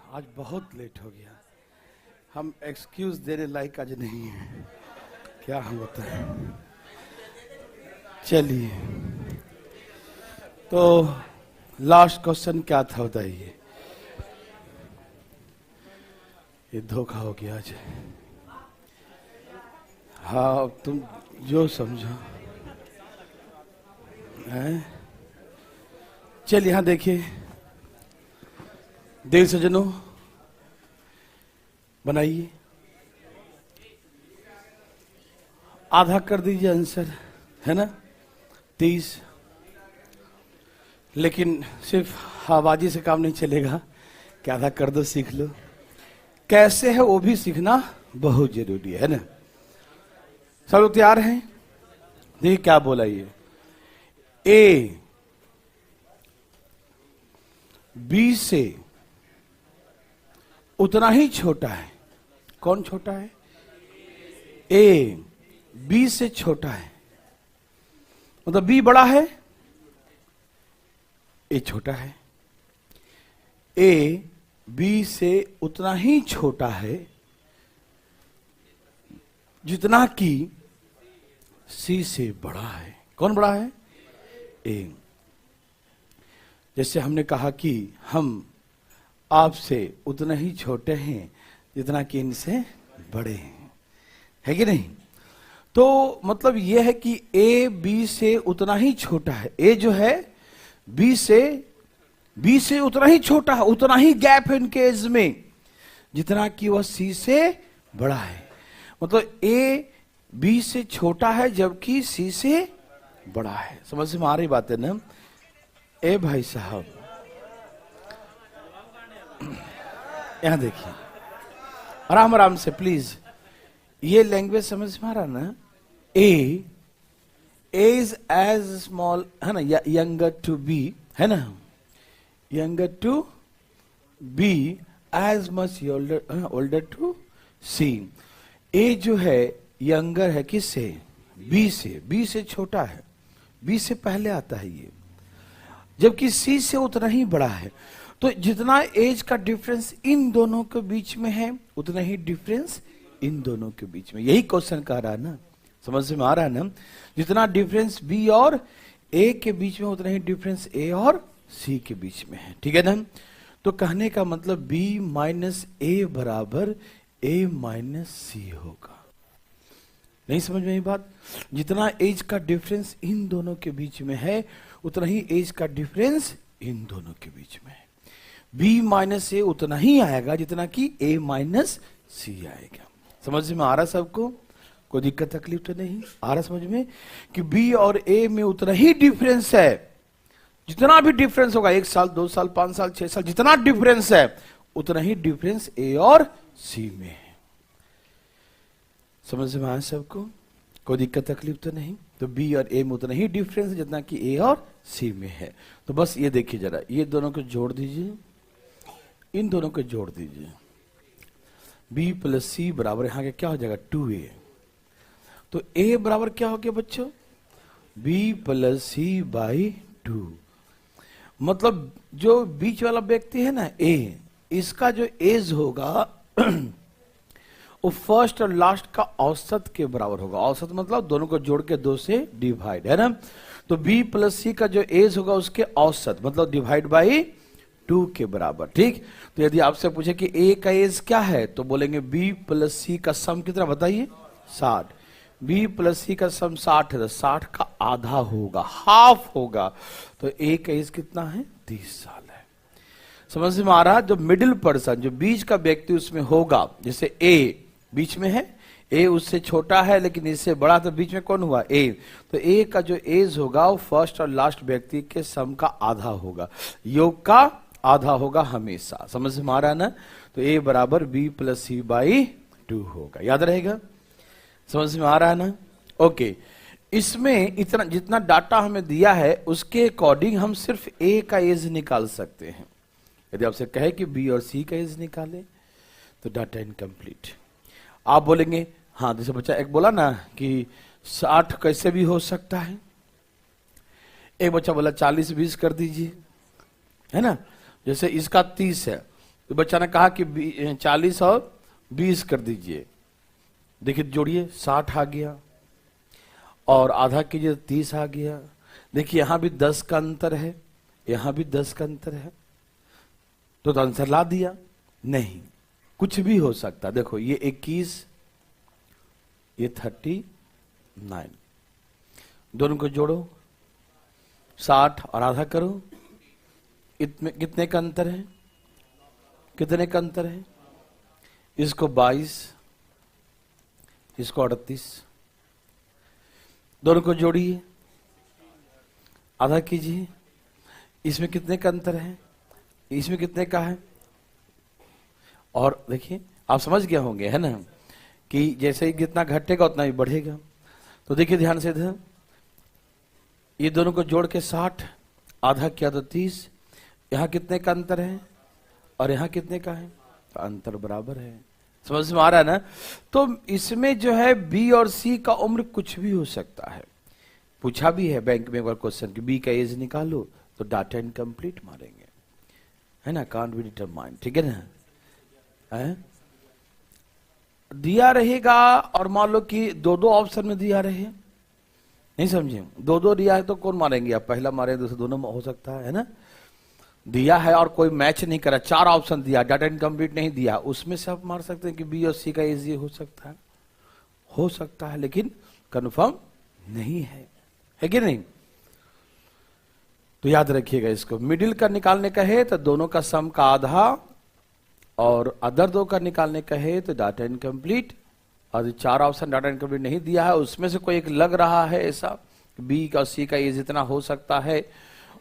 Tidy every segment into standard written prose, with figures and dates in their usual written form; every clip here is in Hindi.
आज बहुत लेट हो गया। हम एक्सक्यूज देने लायक आज नहीं है, क्या हम बताएं। चलिए, तो लास्ट क्वेश्चन क्या था बताइए। ये धोखा हो गया आज। हाँ, तुम जो समझो। चलिए, यहां देखिए, देर सजनों बनाइए, आधा कर दीजिए आंसर, है ना 30। लेकिन सिर्फ हवाबाजी से काम नहीं चलेगा कि आधा कर दो, सीख लो कैसे है वो भी सीखना बहुत जरूरी है ना। सब लोग तैयार हैं? देखिए क्या बोला ये, ए बी से उतना ही छोटा है। कौन छोटा है? ए बी से छोटा है, मतलब बी बड़ा है, ए छोटा है। ए बी से उतना ही छोटा है जितना कि सी से बड़ा है। कौन बड़ा है? ए। जैसे हमने कहा कि हम आपसे उतना ही छोटे हैं जितना कि इनसे बड़े हैं, है कि नहीं? तो मतलब यह है कि ए बी से उतना ही छोटा है। ए जो है बी से उतना ही छोटा है, उतना ही गैप है इनके एज में जितना कि वह सी से बड़ा है। मतलब ए बी से छोटा है जबकि सी से बड़ा है। समझ में आ रही बात है ना? ए भाई साहब, यहां देखिए, आराम आराम से प्लीज, ये लैंग्वेज समझ में आ रहा ना? ए इज एज स्मॉल, है ना, यंगर टू बी, है ना, younger to b as much older to c. A जो है यंगर है किससे? बी से। बी से छोटा है, बी से पहले आता है ये, जबकि सी से उतना ही बड़ा है। तो जितना एज का डिफरेंस इन दोनों के बीच में है उतना ही डिफरेंस इन दोनों के बीच में। यही क्वेश्चन कह रहा है ना, समझ में आ रहा है ना? जितना डिफरेंस बी और ए के बीच में उतना ही डिफरेंस ए और सी के बीच में है, ठीक है ना? तो कहने का मतलब बी माइनस ए बराबर ए माइनस सी होगा। नहीं समझ में आई बात? जितना एज का डिफरेंस इन दोनों के बीच में है उतना ही एज का डिफरेंस इन दोनों के बीच में है। बी माइनस ए उतना ही आएगा जितना कि ए माइनस सी आएगा। समझ में आ रहा सबको? कोई दिक्कत तकलीफ तो नहीं आ रहा समझ में? कि बी और ए में उतना ही डिफरेंस है, जितना भी डिफरेंस होगा, 1 साल 2 साल 5 साल 6 साल, जितना डिफरेंस है उतना ही डिफरेंस ए और सी में है। समझ में आया सबको? कोई दिक्कत तकलीफ तो नहीं? तो बी और ए में उतना ही डिफरेंस है जितना कि ए और सी में है। तो बस ये देखिए जरा, ये दोनों को जोड़ दीजिए, इन दोनों को जोड़ दीजिए। बी प्लस सी बराबर यहां के क्या हो जाएगा? 2a। तो a बराबर क्या हो गया बच्चों? b plus c by 2। मतलब जो बीच वाला व्यक्ति है ना a, इसका जो एज होगा वो फर्स्ट और लास्ट का औसत के बराबर होगा। औसत मतलब दोनों को जोड़ के 2 से डिवाइड, है ना? तो b प्लस सी का जो एज होगा उसके औसत मतलब डिवाइड बाई 2 के बराबर, ठीक? तो यदि आपसे पूछे कि a का एज क्या है तो बोलेंगे b प्लस सी का सम कितना बताइए? 60। b प्लस सी का सम 60 है तो 60 का आधा होगा, हाफ होगा। तो a का एज कितना है? 30 साल है। समझ में आ रहा है? जो मिडिल पर्सन, जो बीच का व्यक्ति उसमें होगा, जैसे a बीच में है, a उससे छोटा है लेकिन इससे बड़ा, तो बीच में कौन हुआ? a। तो a का जो एज होगा वो फर्स्ट और लास्ट व्यक्ति के सम का आधा होगा, योग का आधा होगा हमेशा। समझ में आ रहा है ना? तो a बराबर b प्लस सी बाई 2 होगा। याद रहेगा? समझ में आ रहा है ना? ओके, इसमें इतना जितना डाटा हमें दिया है उसके अकॉर्डिंग हम सिर्फ a का एज निकाल सकते हैं। यदि आपसे कहे कि b और c का एज निकाले तो डाटा इनकम्प्लीट। आप बोलेंगे हाँ, जैसे बच्चा एक बोला ना कि 60 कैसे भी हो सकता है, एक बच्चा बोला 40-20 कर दीजिए, है ना? जैसे इसका 30 है तो बच्चा ने कहा कि 40 और 20 कर दीजिए। देखिए जोड़िए, 60 आ गया और आधा कीजिए 30 आ गया। देखिए यहां भी 10 का अंतर है, यहां भी 10 का अंतर है, तो आंसर ला दिया? नहीं, कुछ भी हो सकता। देखो ये 21, ये 39, दोनों को जोड़ो, 60 और आधा करो, इतने कितने का अंतर है? कितने का अंतर है? इसको 22, इसको 38, दोनों को जोड़िए, आधा कीजिए। इसमें कितने का अंतर है? इसमें कितने का है? और देखिए आप समझ गए होंगे, है ना, कि जैसे ही जितना घटेगा उतना ही बढ़ेगा। तो देखिए ध्यान से इधर, ये दोनों को जोड़ के 60, आधा किया तो 30, यहां कितने का अंतर है और यहां कितने का है? तो अंतर बराबर है। समझ में आ रहा है ना? तो इसमें जो है बी और सी का उम्र कुछ भी हो सकता है। पूछा भी है बैंक में एक बार क्वेश्चन कि बी का एज निकालो, तो डाटा इनकम्प्लीट मारेंगे, है ना, कांट बी डिटरमाइन, ठीक है ना? है? दिया रहेगा और मान लो कि दो दो ऑप्शन में दिया रहे, नहीं समझे, दो दो दिया है तो कौन मारेंगे आप? पहला मारे, दूसरा, दोनों हो सकता है ना? दिया है और कोई मैच नहीं करा, 4 ऑप्शन दिया, डाटा इनकम्प्लीट नहीं दिया, उसमें से आप मार सकते हैं कि बी और सी का एज ये हो सकता है, लेकिन कंफर्म नहीं है कि नहीं? तो याद रखिएगा इसको। मिडिल का निकालने का है तो दोनों का सम का आधा, और अदर दो का निकालने का है तो डाटा इनकम्प्लीट। और 4 ऑप्शन डाटा इनकम्प्लीट नहीं दिया है, उसमें से कोई एक लग रहा है ऐसा, बी का सी का एज इतना हो सकता है,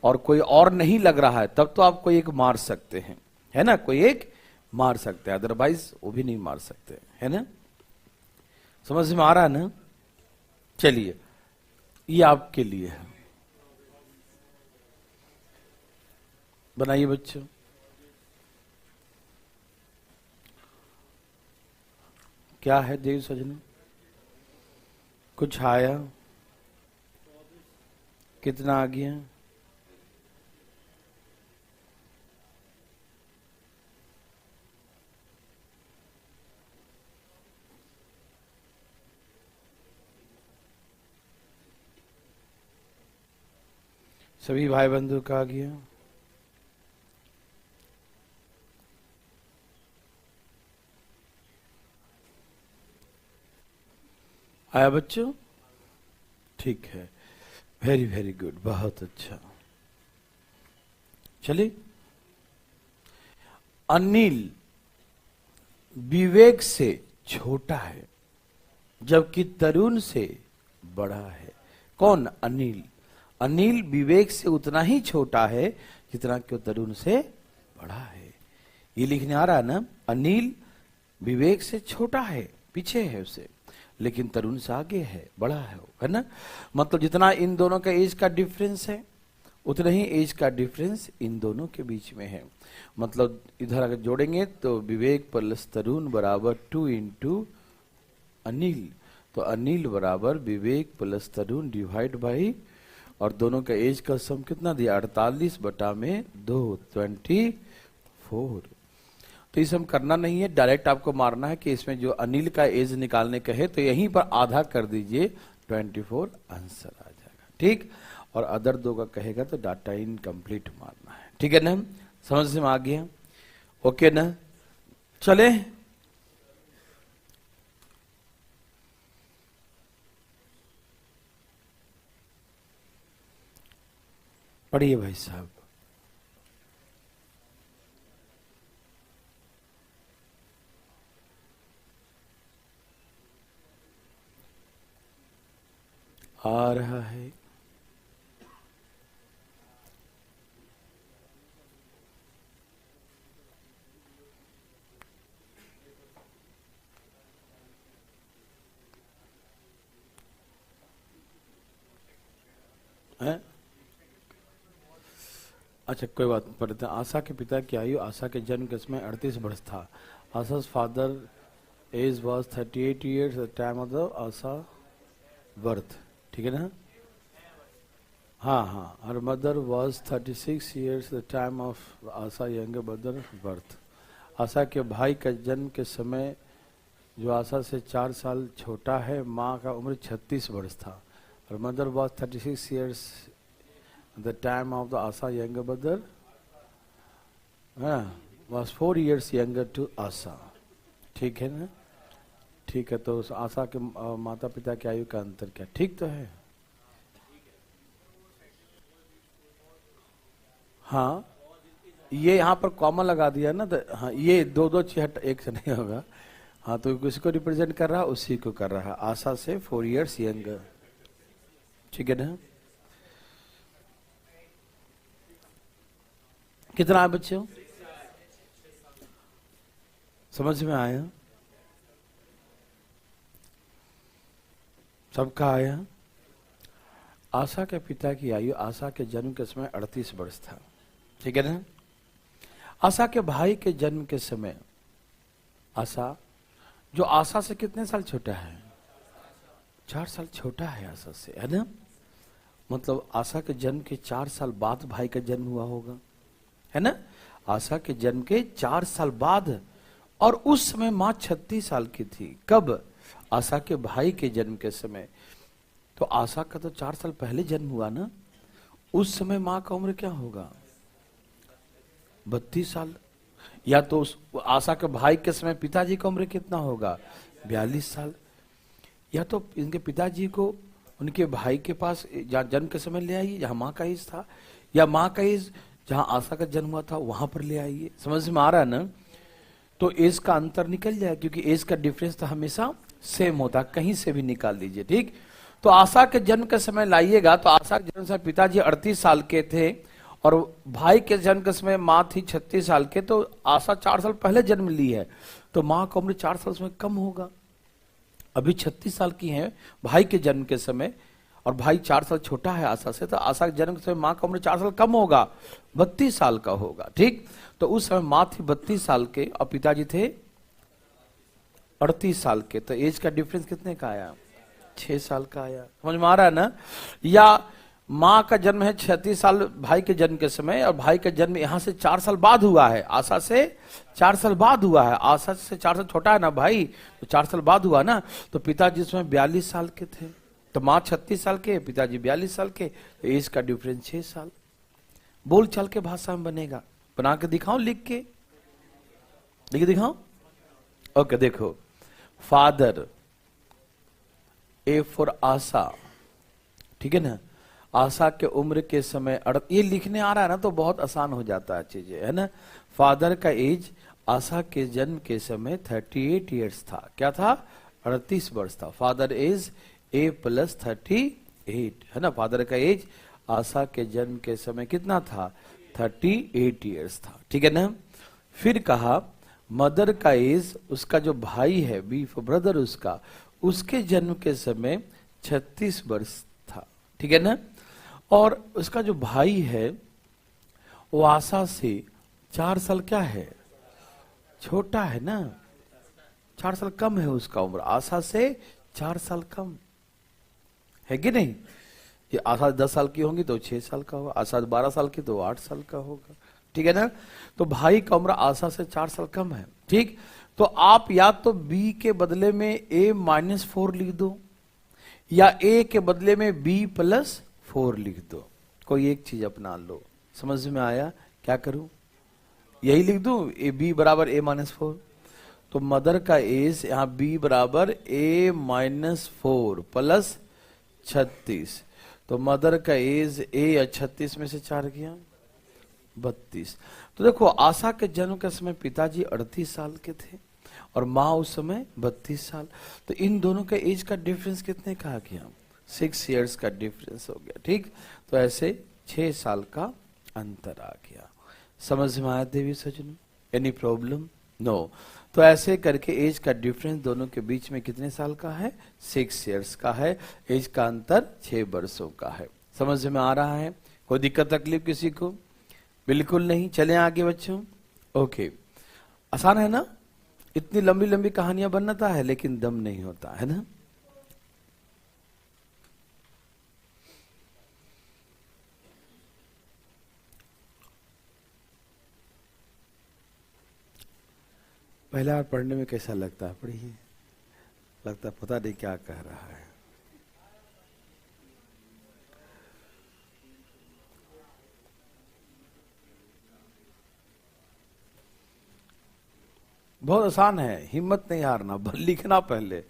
और कोई और नहीं लग रहा है, तब तो आप कोई एक मार सकते हैं, है ना, कोई एक मार सकते हैं, अदरवाइज वो भी नहीं मार सकते, है ना? समझ में आ रहा है ना? चलिए ये आपके लिए है, बनाइए बच्चों। क्या है देव सजन? कुछ आया? कितना आ गया? सभी भाई बंधु का आ गया? आया बच्चों? ठीक है, वेरी वेरी गुड, बहुत अच्छा। चलिए, अनिल विवेक से छोटा है जबकि तरुण से बड़ा है। कौन? अनिल। अनिल विवेक से उतना ही छोटा है जितना कि तरुण से बड़ा है। ये लिखने आ रहा है ना? अनिल विवेक से छोटा है, पीछे है उसे, लेकिन तरुण से आगे है, बड़ा है ना? मतलब जितना इन दोनों का एज का डिफरेंस है उतना ही एज का डिफरेंस इन दोनों के बीच में है। मतलब इधर अगर जोड़ेंगे तो विवेक प्लस तरुण बराबर 2 इंटू अनिल, तो अनिल बराबर विवेक प्लस तरुण डिवाइड बाई, और दोनों का एज का सम कितना दिया? 48 बटा में 2, 24। तो इसे हम करना नहीं है, डायरेक्ट आपको मारना है कि इसमें जो अनिल का एज निकालने का है तो यहीं पर आधा कर दीजिए, 24 आंसर आ जाएगा, ठीक? और अदर दो का कहेगा तो डाटा इनकम्प्लीट मारना है, ठीक है ना? समझ में आ गया? ओके ना? चले, पढ़िए भाई साहब। आ रहा है, है? अच्छा कोई बात नहीं, पढ़ते हैं। आशा के पिता की आयु आशा के जन्म के समय 38 वर्ष था। Asha father age was 38 years at time of the Asha birth, ठीक है ना? हाँ हाँ, her mother was 36 years the time of Asha younger brother birth. Asha के भाई का जन्म के समय जो आशा से 4 साल छोटा है, माँ का उम्र 36 वर्ष था और mother was 36 years the time of the Asha younger brother was 4 years younger to Asha. ठीक है ना? ठीक है, तो उस आशा के माता पिता की आयु का अंतर क्या? ठीक तो है? हाँ, ये यहाँ पर कॉमा लगा दिया ना, तो हाँ ये 2 2 6 एक से नहीं होगा। हाँ, तो किसको रिप्रेजेंट कर रहा है? उसी को कर रहा है, आशा से 4 ईयर्स यंगर। ठीक है ना? कितना है बच्चों? समझ में आया? सबका आया? आशा के पिता की आयु आशा के जन्म के समय 38 वर्ष था। ठीक है ना? आशा के भाई के जन्म के समय आशा, जो आशा से कितने साल छोटा है? 4 साल छोटा है आशा से, है ना? मतलब आशा के जन्म के 4 साल बाद भाई का जन्म हुआ होगा, है ना? आशा के जन्म के 4 साल बाद, और उस समय माँ 36 साल की थी। कब? आशा के भाई के जन्म के समय। तो आशा का तो 4 साल पहले जन्म हुआ ना, उस समय माँ का उम्र क्या होगा? 32 साल। या तो उस आशा के भाई के समय पिताजी का उम्र कितना होगा? 42 साल। या तो इनके पिताजी को उनके भाई के पास जहाँ जन्म के समय ले आइए जहाँ माँ का एज था, या माँ का एज जहाँ आशा का जन्म हुआ था वहां पर ले आइए। समझ में आ रहा है ना? तो एज का अंतर निकल जाए, क्योंकि एज का डिफरेंस तो हमेशा सेम होता, कहीं से भी निकाल दीजिए। ठीक? तो आशा के जन्म के समय लाइएगा तो आशा के जन्म से पिताजी 38 साल के थे और भाई के जन्म के समय माँ थी 36 साल के, तो आशा 4 साल पहले जन्म ली है, तो माँ का उम्र 4 साल में कम होगा। अभी 36 साल की है भाई के जन्म के समय, और भाई 4 साल छोटा है आशा से, तो आशा के जन्म के समय माँ का उम्र 4 साल कम होगा, 32 साल का होगा। ठीक? तो उस समय माँ थी 32 साल के और पिताजी थे 38 साल के, तो एज का डिफरेंस कितने का आया? 6 साल का आया। समझ में आ रहा है ना? या माँ का जन्म है 36 साल भाई के जन्म के समय, और भाई का जन्म यहां से 4 साल बाद हुआ है, आशा से 4 साल बाद हुआ है। आशा से 4 साल छोटा है ना भाई, तो 4 साल बाद हुआ ना, तो पिताजी उसमें 42 साल के थे, तो माँ 36 साल के, पिताजी 42 साल के, तो एज का डिफरेंस 6 साल। बोल चाल के भाषा में बनेगा, बना के दिखाओ, लिख के दिखाओ। ओके, देखो, फादर ए फॉर आशा, ठीक है ना? आशा के उम्र के समय ये लिखने आ रहा है ना, तो बहुत आसान हो जाता है चीजें, है ना? फादर का एज आशा के जन्म के समय 38 ईयर्स था। क्या था? 38 वर्ष था। फादर एज ए प्लस 38, है ना? फादर का एज आशा के जन्म के समय कितना था? 38 ईयर्स था। ठीक है ना? फिर कहा मदर का एज, उसका जो भाई है बी फॉर ब्रदर, उसके जन्म के समय 36 वर्ष था। ठीक है ना? और उसका जो भाई है वो आशा से 4 साल क्या है? छोटा है ना, 4 साल कम है उसका उम्र, आशा से 4 साल कम है कि नहीं? ये आशा 10 साल की होंगी तो 6 साल का होगा, आशा 12 साल की तो 8 साल का होगा। ठीक है ना? तो भाई का उम्र आशा से 4 साल कम है। ठीक? तो आप या तो बी के बदले में a-4 लिख दो, या ए के बदले में बी प्लस 4 लिख दो। कोई एक चीज अपना लो। समझ में आया? क्या करूं? यही लिख दूं, ए बी बराबर a-4। तो मदर का एज यहां बी बराबर a-4 प्लस 36, तो मदर का एज ए या 36 में से 4 गया 32। तो देखो, आशा के जन्म के समय पिताजी 38 साल के थे और माँ उस समय 32 साल, तो इन दोनों का एज का डिफरेंस कितने का आ गया? 6 इयर्स का डिफरेंस हो गया। ठीक? तो ऐसे 6 साल का अंतर आ गया। समझ में आया देवी सज्जनों? Any problem? नो। तो ऐसे करके एज का डिफरेंस दोनों के बीच में कितने साल का है? 6 इयर्स का है। एज का अंतर 6 वर्षों का है। समझ में आ रहा है? कोई दिक्कत तकलीफ किसी को? बिल्कुल नहीं। चलें आगे बच्चों। ओके, आसान है ना? इतनी लंबी लंबी कहानियां बनता है लेकिन दम नहीं होता है ना? पहला बार पढ़ने में कैसा लगता है? पढ़िए, लगता है पता नहीं क्या कह रहा है। बहुत आसान है, हिम्मत नहीं हारना, लिखना पहले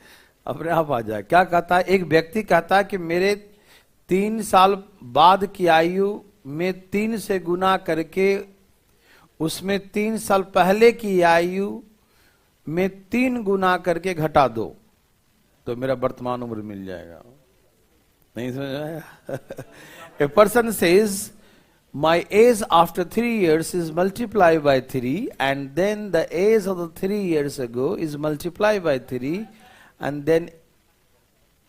अपने आप आ जाए। क्या कहता है? एक व्यक्ति कहता है कि मेरे 3 साल बाद की आयु में 3 से गुना करके उसमें 3 साल पहले की आयु में 3 गुना करके घटा दो तो मेरा वर्तमान उम्र मिल जाएगा। नहीं समझ आया? A person says my age after 3 years is multiplied by 3 and then the age of the 3 years ago is multiplied by 3 and then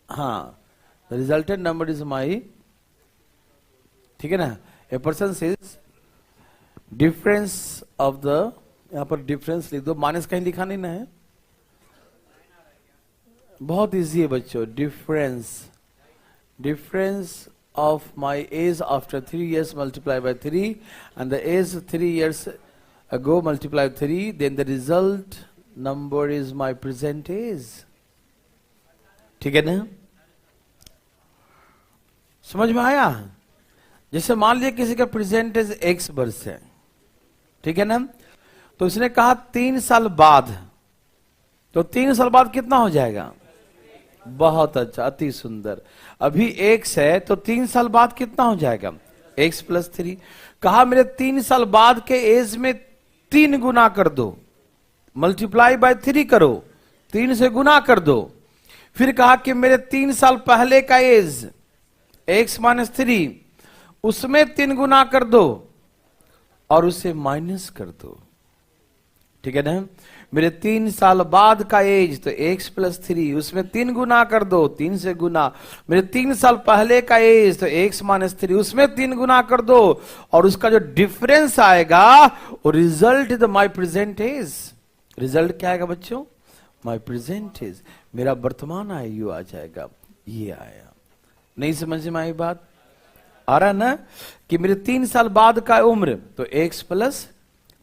the resultant number is my, ठीक है ना? A person says difference of the, यहाँ पर difference लिख दो, माइनस कहीं लिखा नहीं ना है, बहुत इजी है बच्चों। difference of my age after 3 years multiplied by 3 and the age 3 years ago multiplied by 3, then the result number is my present age। ठीक है ना? समझ में आया? जैसे मान लिया किसी का प्रेजेंट एज x वर्ष है, ठीक है ना? तो उसने कहा 3 साल बाद, तो 3 साल बाद कितना हो जाएगा? बहुत अच्छा, अति सुंदर। अभी x है तो 3 साल बाद कितना हो जाएगा? x plus 3। कहा मेरे 3 साल बाद के एज में 3 गुना कर दो, मल्टीप्लाई बाय 3 करो, 3 से गुना कर दो। फिर कहा कि मेरे 3 साल पहले का एज x माइनस 3, उसमें 3 गुना कर दो और उसे माइनस कर दो। ठीक है ना? मेरे 3 साल बाद का एज तो x प्लस 3, उसमें 3 गुना कर दो, 3 से गुना। मेरे 3 साल पहले का एज तो x माइनस 3, उसमें 3 गुना कर दो और उसका जो डिफरेंस आएगा वो result is my present age. Result क्या आएगा बच्चों? माई प्रेजेंट एज, मेरा वर्तमान आयु आ जाएगा। ये आया, नहीं समझ में आई बात? आ रहा ना कि मेरे 3 साल बाद का उम्र तो x प्लस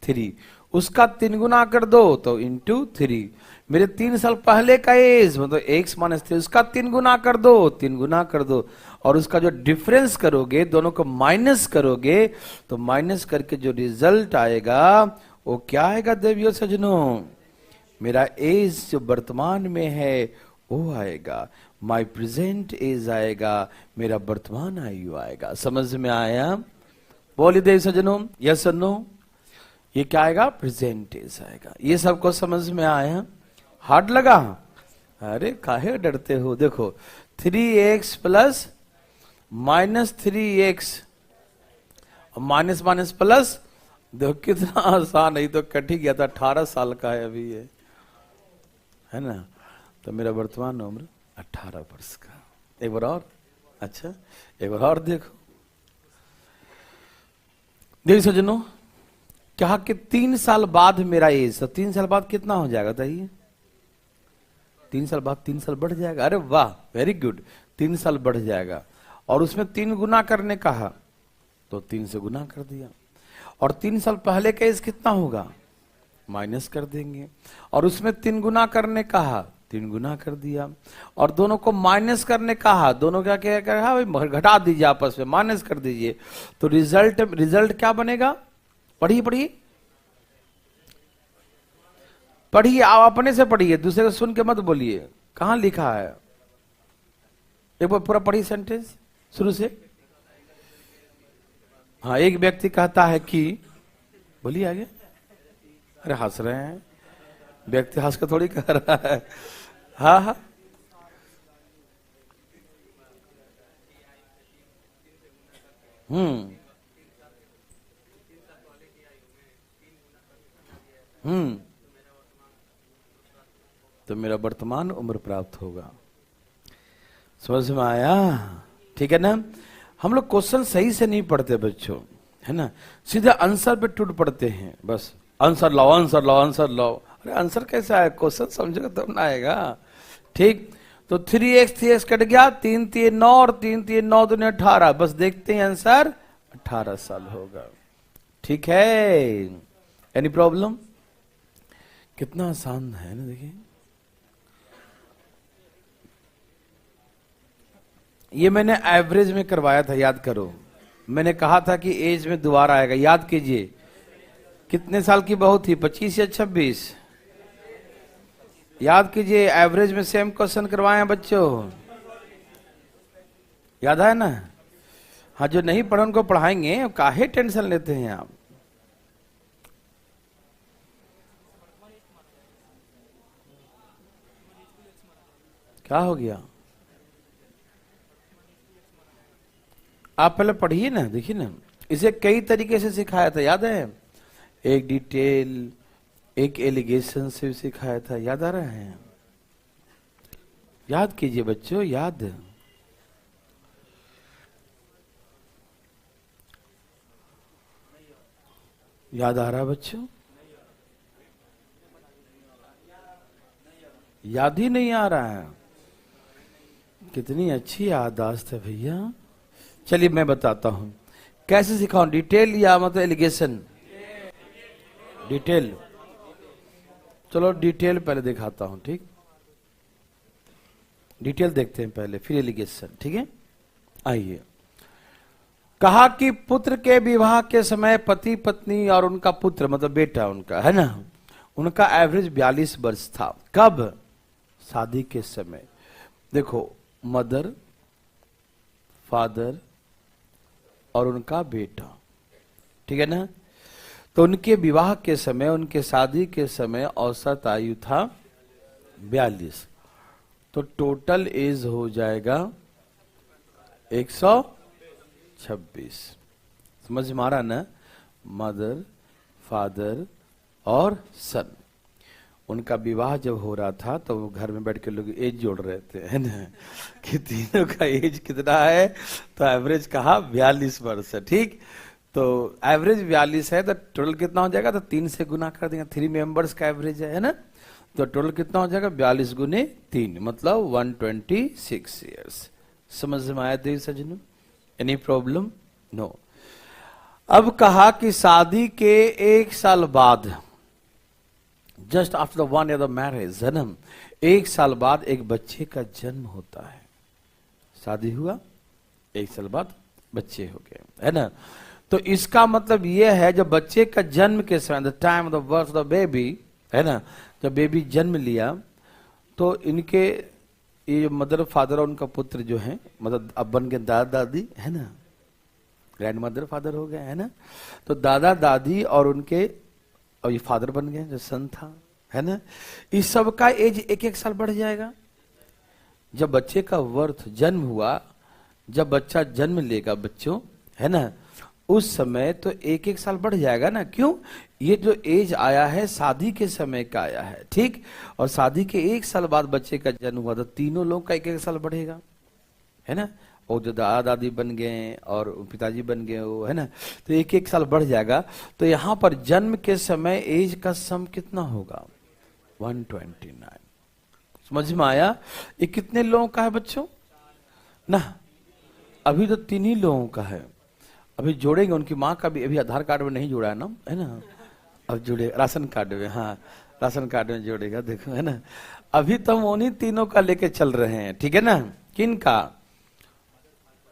3, उसका 3 गुना कर दो तो इंटू 3। मेरे 3 साल पहले का एज मतलब x माइनस 3, उसका 3 गुना कर दो, 3 गुना कर दो और उसका जो डिफरेंस करोगे, दोनों को माइनस करोगे तो माइनस करके जो रिजल्ट आएगा वो क्या आएगा देवियों सजनों? मेरा एज जो वर्तमान में है वो आएगा, माई प्रेजेंट एज आएगा, मेरा वर्तमान आयु आएगा। समझ में आया? बोलिए देव सजनों, यस और नो? ये क्या आएगा? प्रेजेंट एज आएगा। ये सबको समझ में आया? हार्ड लगा? अरे काहे डरते हो? देखो 3x प्लस माइनस 3x और माइनस माइनस प्लस, देखो कितना आसान है, तो कट ही गया था। 18 साल का है अभी ये, है ना? तो मेरा वर्तमान उम्र 18 वर्ष का। एक बार और, अच्छा एक बार और देखो, देख सजनों, कहा कि 3 साल बाद मेरा एज, तो 3 साल बाद कितना हो जाएगा बताइए? 3 साल बाद 3 साल बढ़ जाएगा। अरे वाह, वेरी गुड, 3 साल बढ़ जाएगा और उसमें 3 गुना करने कहा तो 3 से गुना कर दिया और 3 साल पहले का एज कितना होगा? माइनस कर देंगे और उसमें 3 गुना करने कहा, 3 गुना कर दिया और दोनों को माइनस करने कहा, दोनों क्या क्या कहा? भाई घटा दीजिए, आपस में माइनस कर दीजिए। तो रिजल्ट क्या बनेगा? पढ़िए पढ़िए पढ़िए, आप अपने से पढ़िए, दूसरे को सुन के मत बोलिए। कहां लिखा है? एक बार पूरा पढ़िए सेंटेंस शुरू से। हाँ, एक व्यक्ति कहता है कि, बोलिए आगे। अरे हंस रहे हैं, व्यक्ति हंस कर थोड़ी कह रहा है। हाँ हाँ, तो मेरा वर्तमान उम्र प्राप्त होगा। समझ में आया? ठीक है ना? हम लोग क्वेश्चन सही से नहीं पढ़ते बच्चों, है ना? सीधे आंसर पे टूट पड़ते हैं, बस आंसर लाओ आंसर लाओ आंसर लाओ। अरे आंसर कैसे आया? क्वेश्चन समझोगे तब ना आएगा। ठीक, तो 3x कट गया, 3 3 9 और 3 3 9 दूनी 18, बस देखते हैं आंसर 18 साल होगा। ठीक है? Any problem? कितना आसान है ना, देखिए। ये मैंने एवरेज में करवाया था, याद करो। मैंने कहा था कि एज में दोबारा आएगा, याद कीजिए। कितने साल की बहू थी, 25 या 26? याद कीजिए, एवरेज में सेम क्वेश्चन करवाए हैं बच्चों, याद है ना? हाँ, जो नहीं पढ़े उनको पढ़ाएंगे, काहे टेंशन लेते हैं आप? क्या हो गया? आप पहले पढ़िए ना, देखिए ना, इसे कई तरीके से सिखाया था, याद है? एक डिटेल, एक एलिगेशन से सिखाया था, याद आ रहा है? याद कीजिए बच्चों, याद। याद आ रहा है बच्चों? याद ही नहीं आ रहा है? कितनी अच्छी याददाश्त है भैया। चलिए मैं बताता हूं कैसे सिखाऊं, डिटेल या मतलब एलिगेशन? डिटेल। चलो डिटेल पहले दिखाता हूं, ठीक? डिटेल देखते हैं पहले, फिर एलिगेशन, ठीक है? आइए। कहा कि पुत्र के विवाह के समय पति पत्नी और उनका पुत्र मतलब बेटा उनका, है ना, उनका एवरेज 42 वर्ष था। कब? शादी के समय। देखो, मदर, फादर और उनका बेटा, ठीक है ना? तो उनके विवाह के समय, उनके शादी के समय औसत आयु था 42। तो टोटल एज हो जाएगा 126। समझ में आ रहा ना? मदर, फादर और सन, उनका विवाह जब हो रहा था तो वो घर में बैठ के लोग एज जोड़ रहे थे, है ना, कि तीनों का एज कितना है? तो एवरेज कहा 42 वर्ष है, ठीक? तो एवरेज 42 है, तो टोटल कितना हो जाएगा? तो 3 से गुना कर देंगे, 3 मेंबर्स का एवरेज है ना? तो टोटल कितना हो जाएगा? 42 गुने 3 मतलब 126 ईयर्स। समझ में आया देवी सज्जनों? Any problem? नो। अब कहा कि शादी के 1 साल बाद, just after the 1 year of marriage, है ना, 1 साल बाद एक बच्चे का जन्म होता है। शादी हुआ, 1 साल बाद बच्चे हो गए, है ना? तो इसका मतलब यह है, जब बच्चे का जन्म के समय, the time of the birth of the baby, है ना, जब बेबी जन्म लिया, तो इनके ये मदर फादर और उनका पुत्र जो है, मतलब अब बन गए दादा दादी, है ना, ग्रैंड मदर फादर हो गए, है ना? तो दादा दादी और उनके, और ये फादर बन गए जो सन था, है ना? इस सब का एज 1-1 साल बढ़ जाएगा। जब बच्चे का वर्थ जन्म हुआ, जब बच्चा जन्म लेगा बच्चों, है ना, उस समय तो 1-1 साल बढ़ जाएगा ना। क्यों? ये जो एज आया है शादी के समय का आया है, ठीक? और शादी के 1 साल बाद बच्चे का जन्म हुआ, तो तीनों लोग का 1-1 साल बढ़ेगा, है ना? और जो दादा दादी बन गए और पिताजी बन गए वो, है ना, तो 1-1 साल बढ़ जाएगा। तो यहां पर जन्म के समय एज का सम कितना होगा? 129। समझ में आया? ये कितने लोगों का है बच्चों ना? अभी तो 3 ही लोगों का है, अभी जोड़ेंगे। उनकी माँ का भी अभी आधार कार्ड में नहीं जुड़ा है ना, है ना? अब जुड़े राशन कार्ड में, हाँ राशन कार्ड में जोड़ेगा, देखो, है ना? अभी तो हम उन्हीं तीनों का लेके चल रहे हैं, ठीक है ना? किन का?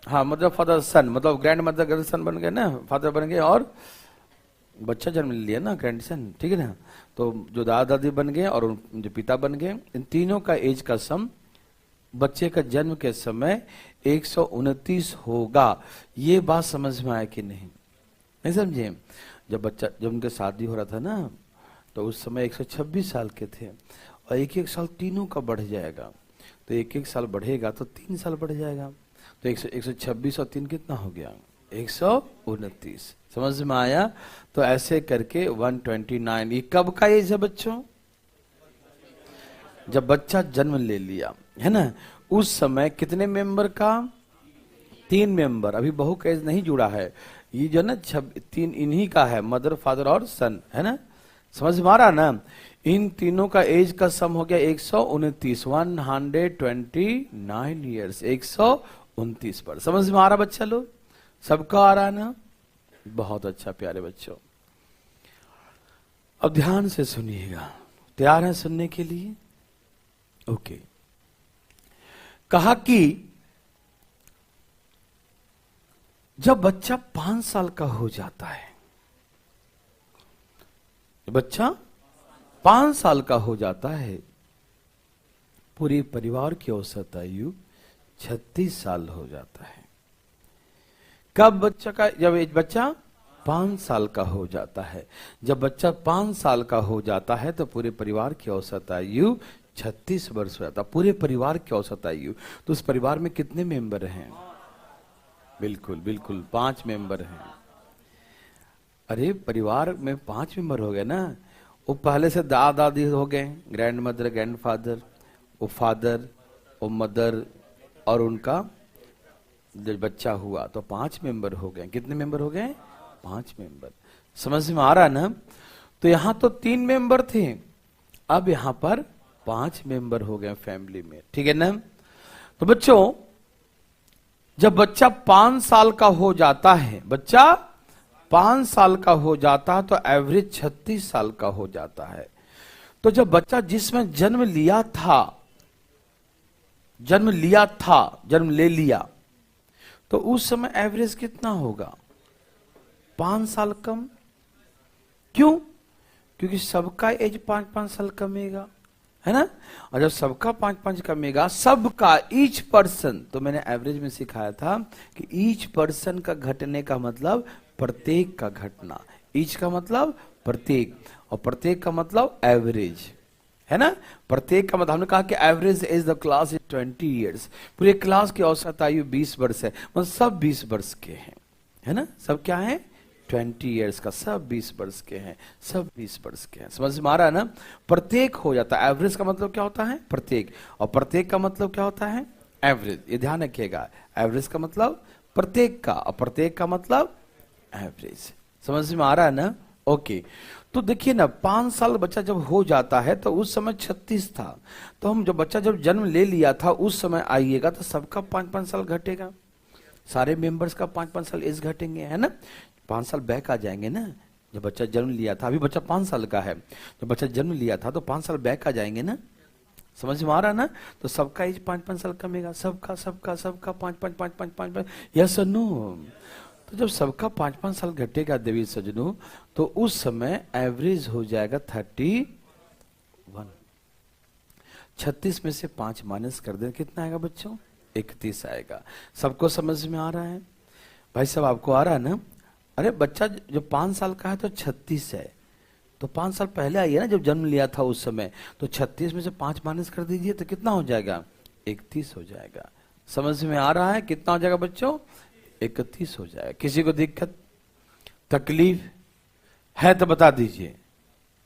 हाँ, मतलब फादर सन, मतलब ग्रैंड मदर ग्रैंड सन बन गए ना, फादर बन गए और बच्चा जन्म लिया ना, ग्रैंड सन, ठीक है ना? तो जो दादा दादी बन गए और जो पिता बन गए, इन तीनों का एज का सम बच्चे का जन्म के समय 129 होगा। ये बात समझ में आया कि नहीं? नहीं समझे? जब उनके शादी हो रहा था ना, तो उस समय 126 साल के थे, और 1-1 साल तीनों का बढ़ जाएगा। तो 1-1 साल बढ़ेगा तो 3 साल बढ़ जाएगा, तो 126 और 3 कितना हो गया? 129। समझ में आया? तो ऐसे करके 129। ये कब का एज है बच्चों? जब बच्चा जन्म ले लिया, है ना, उस समय कितने मेंबर का? 3 मेंबर। अभी बहू का एज नहीं जुड़ा है, ये जो ना 3 इन्हीं का है, मदर फादर और सन, है ना? समझ में आ रहा ना? इन तीनों का एज का सम हो गया 129, 129 ईयर्स, 129 पर। समझ में आ रहा बच्चा लोग? सबका आ रहा ना? बहुत अच्छा प्यारे बच्चों। अब ध्यान से सुनिएगा, तैयार हैं सुनने के लिए? ओके। कहा कि जब बच्चा 5 साल का हो जाता है, बच्चा 5 साल का हो जाता है, पूरे परिवार की औसत आयु 36 साल हो जाता है। कब बच्चा का, जब एक बच्चा 5 साल का हो जाता है। जब बच्चा 5 साल का हो जाता है तो पूरे परिवार की औसत आयु 36 वर्ष हो जाता है। पूरे परिवार की औसत आयु, तो उस परिवार में कितने मेंबर हैं? बिल्कुल बिल्कुल 5 मेंबर हैं। अरे परिवार में 5 मेंबर हो गए ना। वो पहले से दादा दादी हो गए, ग्रैंड मदर, ग्रैंड फादर, वो फादर, वो मदर, और उनका जब बच्चा हुआ तो 5 मेंबर हो गए। कितने मेंबर हो गए? 5 मेंबर। समझ में आ रहा ना? तो यहां तो 3 मेंबर थे, अब यहां पर 5 मेंबर हो गए फैमिली में। ठीक है ना? तो बच्चों, जब बच्चा 5 साल का हो जाता है, बच्चा 5 साल का हो जाता है तो एवरेज 36 साल का हो जाता है। तो जब बच्चा जिसमें जन्म लिया था, जन्म ले लिया, तो उस समय एवरेज कितना होगा? 5 साल कम। क्यों? क्योंकि सबका एज 5-5 साल कमेगा, है ना? और जब सबका 5-5 कमेगा, सबका ईच पर्सन, तो मैंने एवरेज में सिखाया था कि ईच पर्सन का घटने का मतलब प्रत्येक का घटना। ईच का मतलब प्रत्येक, और प्रत्येक का मतलब एवरेज, है ना? प्रत्येक का मतलब, हमने कहा कि average age the class is 20 years. पूरे क्लास की औसत आयु 20 वर्ष है, मतलब सब 20 वर्ष के हैं, है ना? सब क्या है? 20 ईयर्स का, सब 20 वर्ष के हैं, सब 20 वर्ष के हैं। समझ में आ रहा है ना? प्रत्येक हो जाता है। एवरेज का मतलब क्या होता है? प्रत्येक, और प्रत्येक का मतलब क्या होता है? एवरेज। ये ध्यान रखिएगा, एवरेज का मतलब प्रत्येक का, और प्रत्येक का मतलब एवरेज। समझ में आ रहा है ना? ओके। तो देखिए ना, 5 साल बच्चा जब हो जाता है तो उस समय 36 था। तो हम जब बच्चा जब जन्म ले लिया था उस समय आइएगा तो सबका 5-5 साल घटेगा, सारे मेंबर्स का 5-5 साल एज घटेंगे, है ना? 5 साल बैक आ जाएंगे ना। जब बच्चा जन्म लिया था, अभी बच्चा 5 साल का है, जब बच्चा जन्म लिया था तो 5 साल बैक आ जाएंगे ना। समझ में आ रहा ना? तो सबका एज 5-5 साल कमेगा, सबका सबका सबका 5-5 यस और नो। तो जब सबका 5-5 साल घटेगा देवी सजनों, तो उस समय एवरेज हो जाएगा 31। 36 में से 5 माइनस कर दे, कितना आएगा बच्चों? 31 आएगा। सबको समझ में आ रहा है? भाई साहब आपको आ रहा है ना? अरे बच्चा जो 5 साल का है तो 36 है, तो 5 साल पहले आई है ना, जब जन्म लिया था उस समय, तो 36 में से 5 माइनस कर दीजिए तो कितना हो जाएगा? 31 हो जाएगा। समझ में आ रहा है? कितना हो जाएगा बच्चों? 31 हो जाएगा। किसी को दिक्कत तकलीफ है तो बता दीजिए।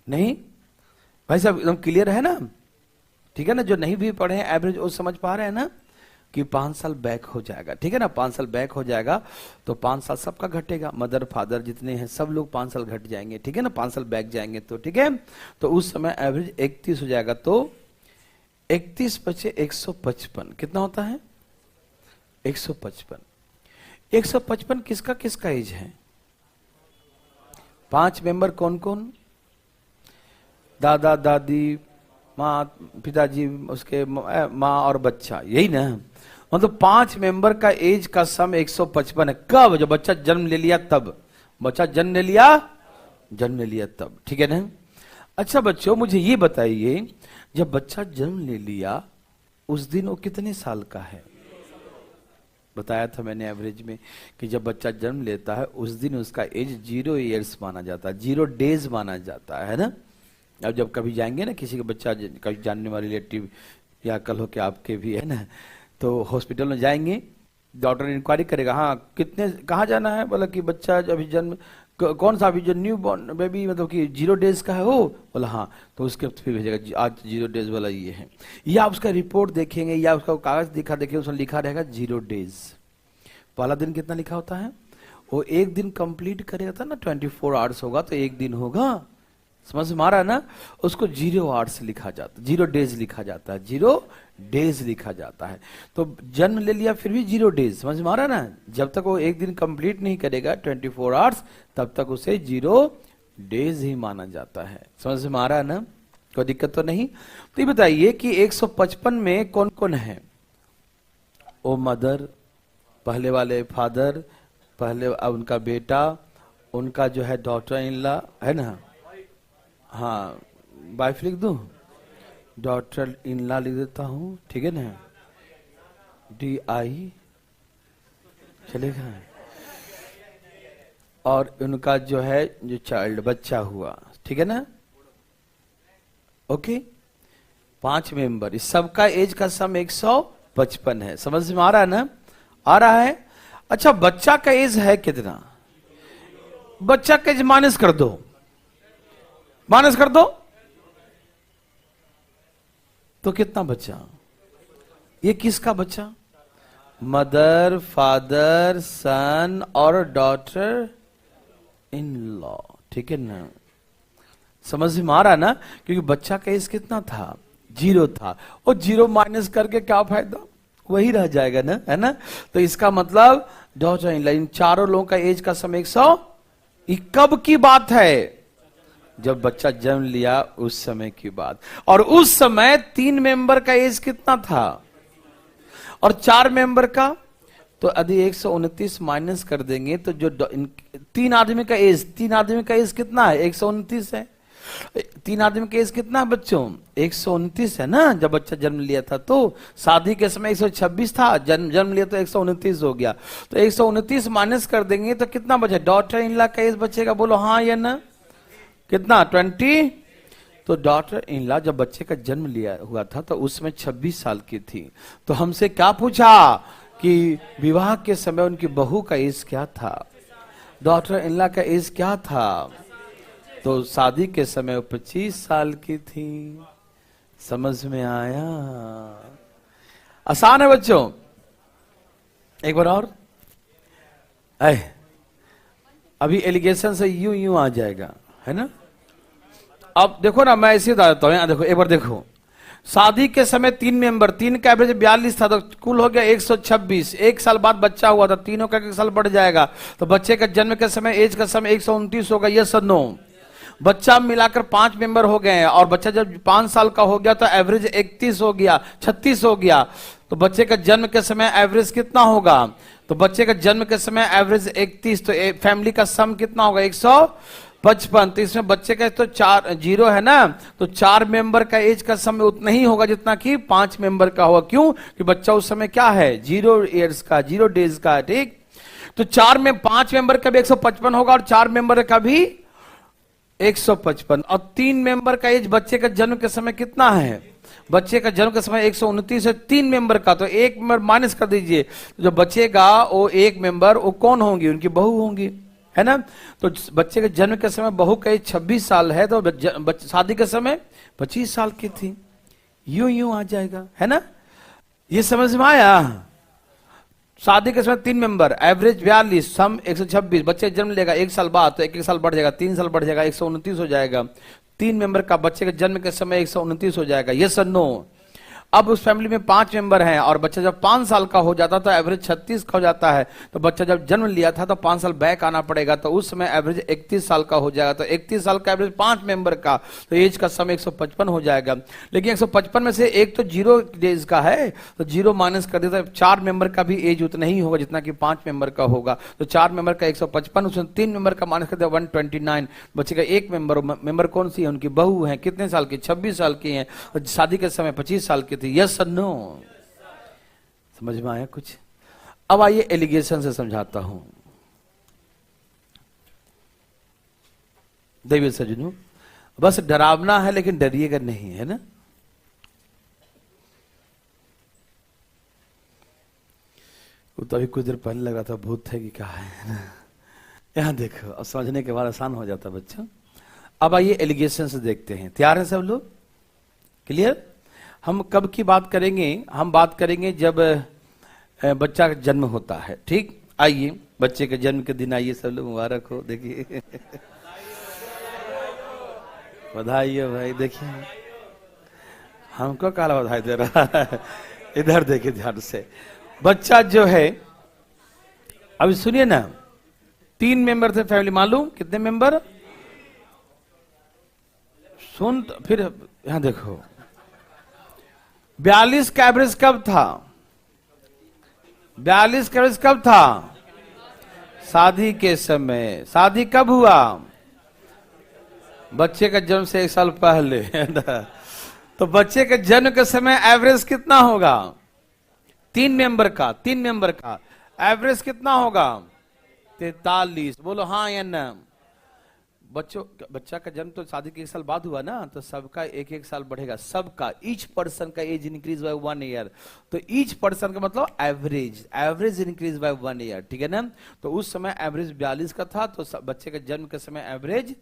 नहीं भाई साहब एकदम क्लियर है ना? ठीक है ना? जो नहीं भी पढ़े हैं एवरेज वो समझ पा रहे हैं ना कि 5 साल बैक हो जाएगा। ठीक है ना? 5 साल बैक हो जाएगा तो 5 साल सबका घटेगा, मदर फादर जितने हैं सब लोग 5 साल घट जाएंगे। ठीक है ना? 5 साल बैक जाएंगे तो ठीक है, तो उस समय एवरेज 31 हो जाएगा। तो 31 बचे 155, कितना होता है? 155। 155 किसका किसका एज है? 5 मेंबर कौन कौन? दादा दादी, माँ पिताजी, उसके माँ और बच्चा, यही ना? मतलब 5 मेंबर का एज का सम 155 है। कब? जब बच्चा जन्म ले लिया तब। बच्चा जन्म ले लिया तब। ठीक है ना? अच्छा बच्चों मुझे ये बताइए, जब बच्चा जन्म ले लिया उस दिन वो कितने साल का है? बताया था मैंने एवरेज में कि जब बच्चा जन्म लेता है उस दिन उसका एज 0 ईयर्स माना जाता है, 0 डेज माना जाता है ना? अब जब कभी जाएंगे ना किसी का बच्चा, कभी जानने वाले रिलेटिव या कल हो के आपके भी है ना, तो हॉस्पिटल में जाएंगे, डॉक्टर इंक्वायरी करेगा, हाँ कितने, कहाँ जाना है? बोला कि बच्चा अभी जन्म, कौन सा अभी जो न्यू बॉर्न बेबी मतलब कि 0 डेज का है वो? बोला हाँ, तो उसके फिर भेजेगा आज 0 डेज वाला ये है, या उसका रिपोर्ट देखेंगे या उसका कागज दिखा देखेंगे, उसमें लिखा रहेगा 0 डेज। पहला दिन कितना लिखा होता है? वो एक दिन कंप्लीट करेगा था ना, 24 आवर्स होगा तो एक दिन होगा। समझ में आ रहा है ना? उसको 0 आवर्स लिखा जाता है, 0 डेज लिखा जाता है, 0 डेज लिखा जाता है। तो जन्म ले लिया फिर भी 0 डेज। समझ में आ रहा है ना? जब तक वो एक दिन कंप्लीट नहीं करेगा 24 आवर्स, तब तक उसे 0 डेज ही माना जाता है। समझ में आ रहा है ना? कोई दिक्कत तो नहीं। तो ये बताइए कि 155 में कौन कौन है? ओ मदर, पहले वाले फादर, पहले उनका बेटा, उनका जो है डॉटर इन लॉ है ना, हाँ वाइफ लिख दूं, डॉटर इन लॉ लिख देता हूं, ठीक है ना, DI चलेगा। और उनका जो है जो चाइल्ड बच्चा हुआ, ठीक है ना, ओके। 5 मेंबर, इस सबका एज का सम 155 है। समझ में आ रहा है ना? आ रहा है। अच्छा, बच्चा का एज है कितना? बच्चा का एज माइनस कर दो, माइनस कर दो तो कितना बच्चा? ये किसका बच्चा? मदर, फादर, सन और डॉटर इन लॉ, ठीक है ना? समझ में आ रहा ना? क्योंकि बच्चा का एज कितना था? 0 था, और 0 माइनस करके क्या फायदा, वही रह जाएगा ना, है ना? तो इसका मतलब डॉटर इन लॉ, इन चारों लोगों का एज का समय 100। कब की बात है? जब बच्चा जन्म लिया उस समय की बात। और उस समय 3 मेंबर का एज कितना था और 4 मेंबर का? तो यदि 129 माइनस कर देंगे तो जो 3 आदमी का एज, 3 आदमी का एज कितना है? 129 है। 3 आदमी का एज कितना है बच्चों? 129 है ना। जब बच्चा जन्म लिया था तो शादी के समय 126 था, जन्म लिया तो 129 हो गया। तो 129 माइनस कर देंगे तो कितना बचे? डॉटर इन लॉ का एज बचेगा, बोलो हाँ या ना? कितना? 20। तो डॉटर इन लॉ जब बच्चे का जन्म लिया हुआ था तो उसमें 26 साल की थी। तो हमसे क्या पूछा कि विवाह के समय उनकी बहू का एज क्या था, डॉटर इन लॉ का एज क्या था? तो शादी के समय वो 25 साल की थी। समझ में आया? आसान है बच्चों। एक बार और अभी एलिगेशन से यूं यूं आ जाएगा, है ना? अब देखो ना, मैं ऐसे बता देता हूं। देखो एक बार देखो, शादी के समय 3 मेंबर, 3 का एवरेज 42 था, तो कुल हो गया 126। 1 साल बाद बच्चा हुआ था, तीनों का 1 साल बढ़ जाएगा, तो बच्चे का जन्म के समय एज का समय 129 होगा। यस और नो? बच्चा मिलाकर 5 मेंबर हो गए हैं, और बच्चा जब 5 साल का हो गया तो एवरेज 31 हो गया, 36 हो गया। तो बच्चे का जन्म के समय एवरेज कितना होगा? तो बच्चे का जन्म के समय एवरेज 31, तो फैमिली का सम कितना होगा? 155। तो इसमें बच्चे का तो 4 0 है ना, तो 4 मेंबर का एज का समय उतना ही होगा जितना कि 5 मेंबर का होगा। क्यों? कि बच्चा उस समय क्या है? 0 ईयर्स का, 0 डेज का, ठीक। तो 4 में 5 मेंबर का भी 155 होगा और 4 मेंबर का भी 155। और 3 मेंबर का एज बच्चे का जन्म के समय कितना है? बच्चे का जन्म के समय 129 है। 3 मेंबर का तो 1 मेंबर माइनस कर दीजिए, जो बचेगा वो 1 मेंबर, वो कौन होंगी? उनकी बहू होंगी, है ना? तो बच्चे के जन्म के समय बहू का एज 26 साल है, तो शादी के समय 25 साल की थी। यूं यूं आ जाएगा, है ना? ये समझ में आया? शादी के समय 3 मेंबर, एवरेज 42, सम 126। बच्चे जन्म लेगा 1 साल बाद तो 1 साल बढ़ जाएगा, 3 साल बढ़ जाएगा, 129 हो जाएगा। 3 मेंबर का बच्चे के जन्म के समय 129 हो जाएगा। यस और नो? अब उस फैमिली में 5 मेंबर हैं और बच्चा जब 5 साल का हो जाता तो एवरेज 36 का हो जाता है। तो बच्चा जब जन्म लिया था तो 5 साल बैक आना पड़ेगा, तो उस समय एवरेज 31 साल का हो जाएगा। तो 31 साल का एवरेज 5 मेंबर का, तो एज का समय 155 हो जाएगा। लेकिन 155 में से एक तो 0 डेज का है, तो 0 माइनस कर देता है। 4 मेंबर का भी एज उतना ही होगा जितना कि 5 मेंबर का होगा। तो 4 मेंबर का 155, उसमें 3 मेंबर का माइनस कर दिया 129। बच्चे का एक मेंबर कौन सी है? उनकी बहू है। कितने साल की? 26 साल की है। शादी के समय 25 साल की थी। यस और नो? समझ में आया कुछ? अब आइए एलिगेशन से समझाता हूं। दैवीय सज्जनों, बस डरावना है लेकिन डरिएगा नहीं, है ना? वो तो अभी कुछ देर पहले लग रहा था भूत है कि क्या है। यहां देखो, अब समझने के बाद आसान हो जाता बच्चों। अब आइए एलिगेशन से देखते हैं। तैयार है सब लोग? क्लियर? हम कब की बात करेंगे? हम बात करेंगे जब बच्चा का जन्म होता है, ठीक। आइए बच्चे के जन्म के दिन आइए, सब लोग मुबारक हो। देखिए बधाई हो भाई। देखिए हमको काला बधाई दे रहा है। इधर देखिए ध्यान से। बच्चा जो है, अभी सुनिए ना, 3 मेंबर थे फैमिली। मालूम कितने मेंबर? सुन फिर यहां देखो 42 का एवरेज कब था? 42 का एवरेज कब था? शादी के समय। शादी कब हुआ? बच्चे का जन्म से 1 साल पहले। तो बच्चे के जन्म के समय एवरेज कितना होगा? 3 मेंबर का एवरेज कितना होगा? 43। बोलो हाँ या ना? बच्चा का जन्म तो शादी के 1 साल बाद हुआ ना, तो सबका 1-1 साल बढ़ेगा, सबका। ईच पर्सन का एज इंक्रीज बाय 1 ईयर। तो ईच पर्सन का मतलब एवरेज इंक्रीज बाय 1 ईयर, ठीक है ना? तो उस समय एवरेज 42 का था, तो बच्चे के जन्म के समय एवरेज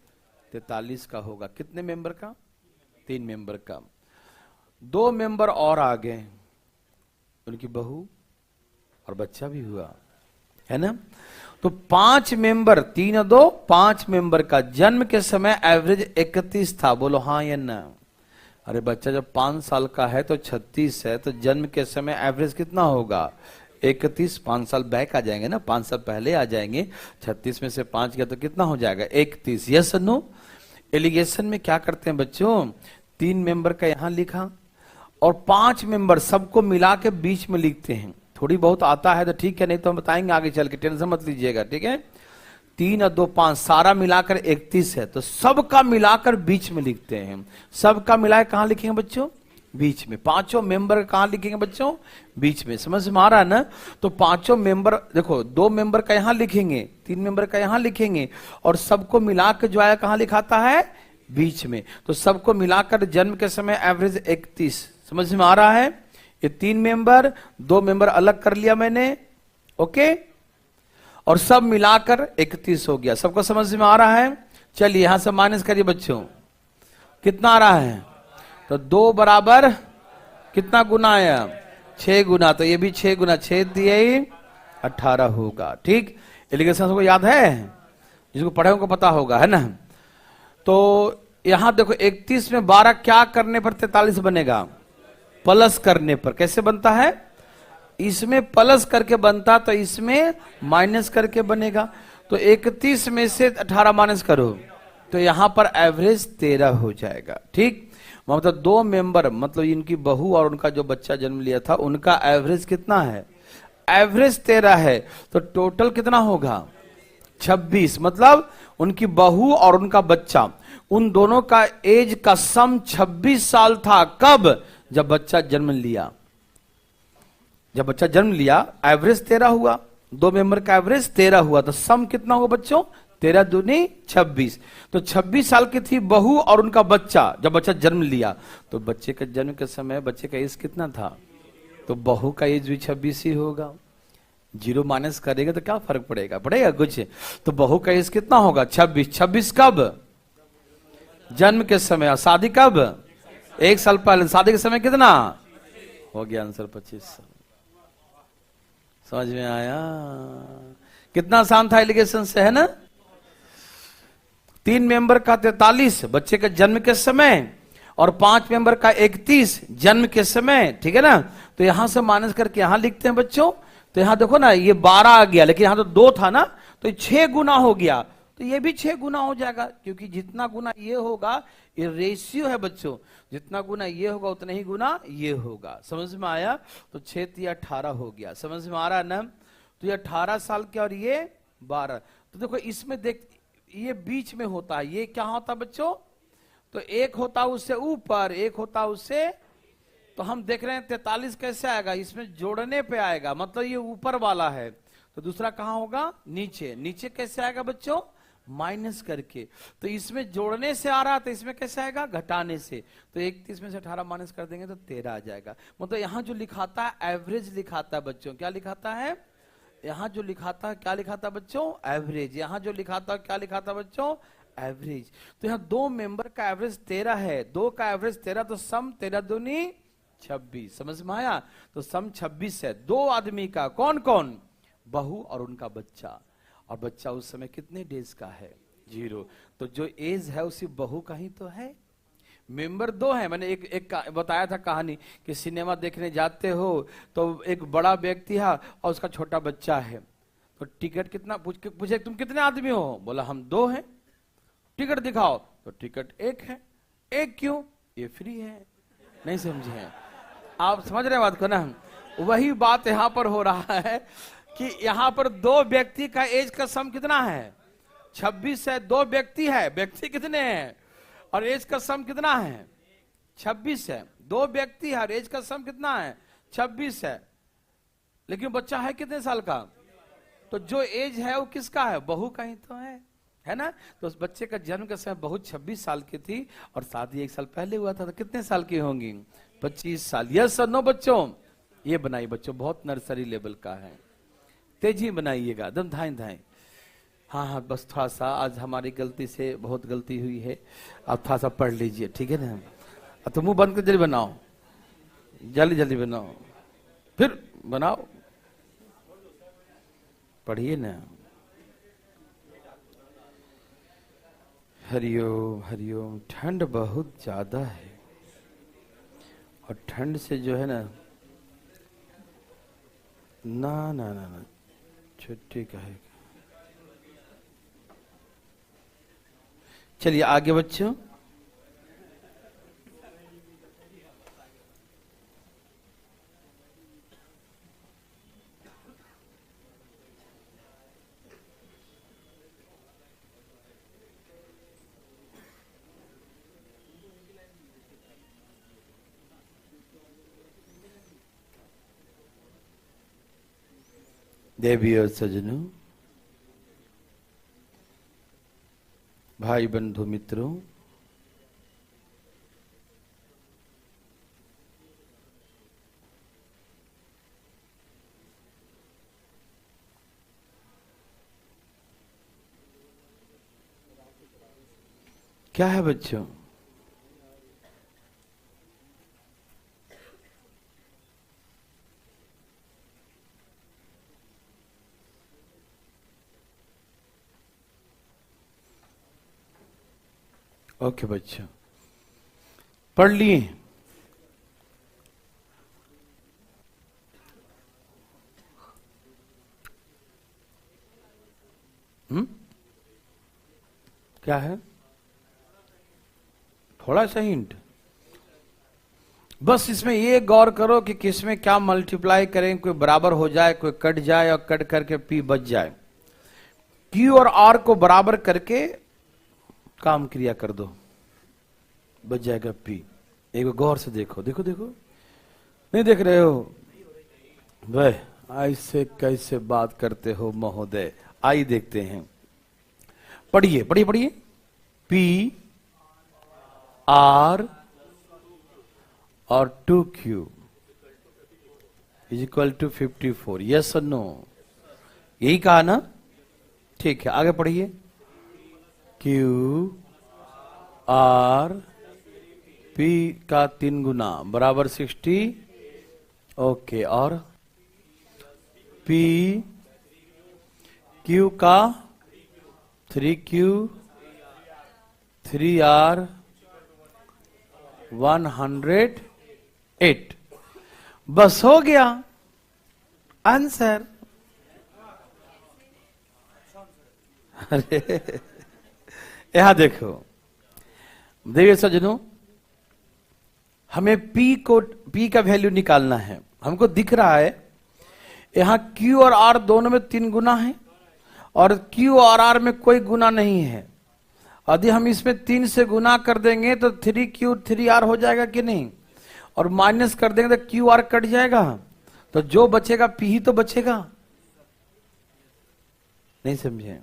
43 का होगा। कितने मेंबर का? 3 मेंबर का। 2 मेंबर और आ गए, उनकी बहू और बच्चा भी हुआ, है ना? तो 5 मेंबर, 3 और 2 5 मेंबर का जन्म के समय एवरेज 31 था। बोलो हाँ या ना? अरे बच्चा जब 5 साल का है तो 36 है, तो जन्म के समय एवरेज कितना होगा? 31। 5 साल बैक आ जाएंगे ना, 5 साल पहले आ जाएंगे। 36 में से 5 गया तो कितना हो जाएगा? 31। यस और नो? एलिगेशन में क्या करते हैं बच्चों? 3 मेंबर का यहां लिखा और 5 मेंबर सबको मिला के बीच में लिखते हैं। थोड़ी बहुत आता है तो ठीक है, नहीं तो हम बताएंगे आगे चल के, टेंशन मत लीजिएगा, ठीक है? 3 और 2 5, सारा मिलाकर 31 है, तो सबका मिलाकर बीच में लिखते हैं। सबका मिलाकर कहां लिखेंगे बच्चों? बीच में। 5 मेंबर कहां लिखेंगे बच्चों? बीच में। समझ में आ रहा है ना? तो 5 मेंबर देखो, 2 मेंबर का यहां लिखेंगे, 3 मेंबर का यहां लिखेंगे, और सबको मिलाकर जो आया कहां लिखाता है? बीच में। तो सबको मिलाकर जन्म के समय एवरेज 31। समझ में आ रहा है? ये 3 मेंबर, 2 मेंबर अलग कर लिया मैंने, ओके, और सब मिलाकर 31 हो गया। सबको समझ में आ रहा है? चलिए यहां से माइनस करिए बच्चों, कितना आ रहा है? तो 2 बराबर कितना गुना आया? 6 गुना। तो ये भी 6 गुना 6 दिए 18 होगा, ठीक? एलिगेशन को याद है? जिसको पढ़े उनको पता होगा, है ना? तो यहां देखो 31 में 12 क्या करने पर 43 बनेगा? प्लस करने पर। कैसे बनता है? इसमें प्लस करके बनता, तो इसमें माइनस करके बनेगा। तो 31 में से 18 माइनस करो, तो यहां पर एवरेज 13 हो जाएगा, ठीक? मतलब 2 मेंबर, मतलब इनकी बहू और उनका जो बच्चा जन्म लिया था, उनका एवरेज कितना है? एवरेज 13 है। तो टोटल कितना होगा? 26। मतलब उनकी बहू और उनका बच्चा, उन दोनों का एज का सम 26 साल था। कब? जब बच्चा जन्म लिया। जब बच्चा जन्म लिया एवरेज 13 हुआ, 2 मेंबर का एवरेज 13 हुआ, तो सम कितना हुआ बच्चों? 13 दूनी 26। तो 26 साल की थी बहू और उनका बच्चा जब बच्चा जन्म लिया। तो बच्चे के जन्म के समय बच्चे का एज कितना था? तो बहू का एज भी 26 ही होगा। 0 माइनस करेगा तो क्या फर्क पड़ेगा? पड़ेगा कुछ? तो बहू का एज कितना होगा? 26। 26 कब? जन्म के समय। शादी कब? 1 साल पहले। शादी के समय कितना हो गया? आंसर 25 साल। समझ में आया? कितना आसान था एलिगेशन से, है ना? 3 मेंबर का 43 बच्चे के जन्म के समय, और 5 मेंबर का 31 जन्म के समय, ठीक है ना? तो यहां से माइनस करके यहां लिखते हैं बच्चों। तो यहां देखो ना, ये 12 आ गया, लेकिन यहां तो 2 था ना, तो 6 गुना हो गया। तो ये भी 6 गुना हो जाएगा, क्योंकि जितना गुना ये होगा, ये रेशियो है बच्चों, जितना गुना ये होगा उतना ही गुना ये होगा। समझ में आया? तो 6 या 18 हो गया। समझ में आ रहा है ना? तो ये 18 साल के और ये 12। तो देखो इसमें देख, ये बीच में होता है, ये क्या होता है बच्चों? तो एक होता है उससे ऊपर, एक होता है उससे, तो हम देख रहे हैं 43 कैसे आएगा? इसमें जोड़ने पे आएगा, मतलब ये ऊपर वाला है। तो दूसरा कहां होगा? नीचे। नीचे कैसे आएगा बच्चों? माइनस करके। तो इसमें जोड़ने से आ रहा, तो इसमें कैसे आएगा? घटाने से। तो 31 में से 18 माइनस कर देंगे तो 13 आ जाएगा। मतलब यहां जो लिखाता है एवरेज लिखाता है बच्चों। क्या लिखाता है? यहां जो लिखाता है क्या लिखाता है बच्चों? एवरेज। यहां जो लिखाता है क्या लिखाता है बच्चों? एवरेज। तो यहां 2 मेंबर का एवरेज 13 है, 2 का एवरेज 13, तो सम 13 दूनी 26। समझ में आया? तो सम 26 है 2 आदमी का। कौन कौन? बहू और उनका बच्चा। और बच्चा उस समय कितने डेज का है? 0। तो जो एज है उसी बहू का ही तो है। मेंबर 2 है। मैंने एक बताया था कहानी कि सिनेमा देखने जाते हो तो एक बड़ा व्यक्ति है और उसका छोटा बच्चा है। तो टिकट कितना पूछे तुम कितने आदमी हो? बोला हम 2 हैं। टिकट दिखाओ, तो टिकट 1 है। 1 क्यों? ये फ्री है। नहीं समझे हैं आप? समझ रहे हैं बात को ना? वही बात यहां पर हो रहा है कि यहां पर दो व्यक्ति का एज का सम कितना है? 26 है। दो व्यक्ति है, व्यक्ति कितने हैं और एज का सम कितना है? 26 है। दो व्यक्ति है और एज का सम कितना है? 26 है। लेकिन बच्चा है कितने साल का? तो जो एज है वो किसका है? बहू का ही तो है ना? तो उस बच्चे का जन्म का समय बहू 26 साल की थी और शादी 1 साल पहले हुआ था, तो कितने साल की होंगी? 25 साल। यस और नो बच्चों? ये बनाइए बच्चों, बहुत नर्सरी लेवल का है, तेजी बनाइएगा, एकदम धाए धाए। हाँ हाँ, बस थोड़ा सा आज हमारी गलती से बहुत गलती हुई है, आप थोड़ा सा पढ़ लीजिए, ठीक है ना? तो मुंह बंद कर जल्दी बनाओ, जल्दी जल्दी बनाओ, फिर बनाओ, पढ़िए ना। हरिओम हरिओम। ठंड बहुत ज्यादा है और ठंड से जो है ना ना ना ना ना छुट्टी का है। चलिए आगे बच्चों। देवी और सजनों, भाई बंधु मित्रों, क्या है बच्चों? ओके बच्चों, पढ़ लिए? क्या है? थोड़ा सा हिंट, बस इसमें ये गौर करो कि किसमें क्या मल्टीप्लाई करें, कोई बराबर हो जाए, कोई कट जाए और कट करके पी बच जाए। क्यू और आर को बराबर करके काम क्रिया कर दो, बच जाएगा पी। एक बार गौर से देखो, देखो देखो, नहीं देख रहे हो? वह ऐसे कैसे बात करते हो महोदय? आई देखते हैं, पढ़िए पढ़िए पढ़िए। पी आर और 2Q is equal to 54। Yes और नो? यही कहा ना? ठीक है, आगे पढ़िए। Q R P का 3 गुना बराबर 60। ओके, और P Q का 3Q 3R 108। बस हो गया आंसर। अरे यहां देखो देखिए सज्जनों, हमें P का वैल्यू निकालना है। हमको दिख रहा है यहां Q और R दोनों में 3 गुना है और Q और R में कोई गुना नहीं है। यदि हम इसमें 3 से गुना कर देंगे तो 3Q 3R हो जाएगा कि नहीं, और माइनस कर देंगे तो QR कट जाएगा, तो जो बचेगा P ही तो बचेगा। नहीं समझे?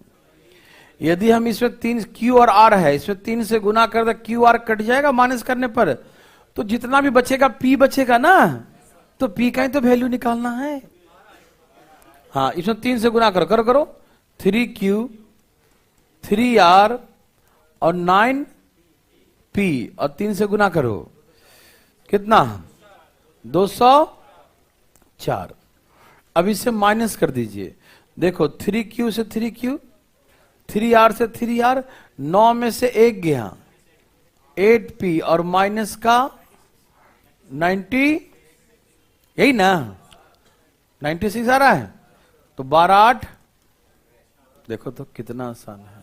यदि हम इसमें 3 Q और R है, इसमें 3 से गुना कर दे, QR कट जाएगा माइनस करने पर, तो जितना भी बचेगा P बचेगा ना, तो P का ही तो वैल्यू निकालना है। हाँ, इसमें 3 से गुना करो, करो करो, 3Q 3R और 9P और 3 से गुना करो, कितना? 204। अब इसे माइनस कर दीजिए, देखो 3Q से 3Q, 3R से 3R, 9 में से 1 गया, 8P और माइनस का 90, यही ना? 96 आ रहा है, तो 12 8, देखो तो कितना आसान है,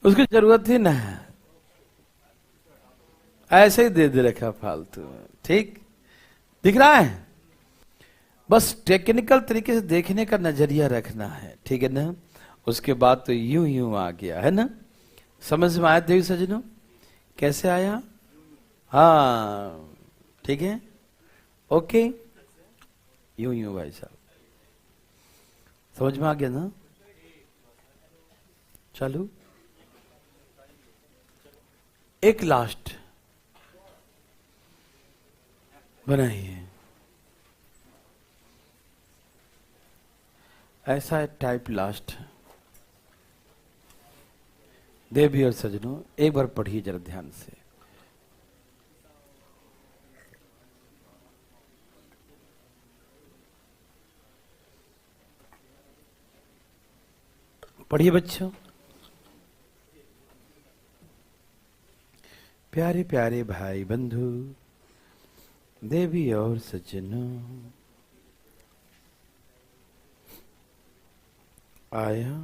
उसकी जरूरत ही ना है। ऐसे ही दे रखा फालतू में, ठीक दिख रहा है। बस टेक्निकल तरीके से देखने का नजरिया रखना है, ठीक है ना। उसके बाद तो यूं यूं आ गया है ना। समझ में आया देवी सजनों, कैसे आया? हाँ ठीक है, ओके, यूं यूं भाई साहब, समझ में आ गया ना। चलो एक लास्ट बनाइए, ऐसा है टाइप लास्ट। देवी और सजनों एक बार पढ़िए जरा ध्यान से। पढ़िए बच्चों। प्यारे प्यारे भाई बंधु, देवी और सज्जनों, आया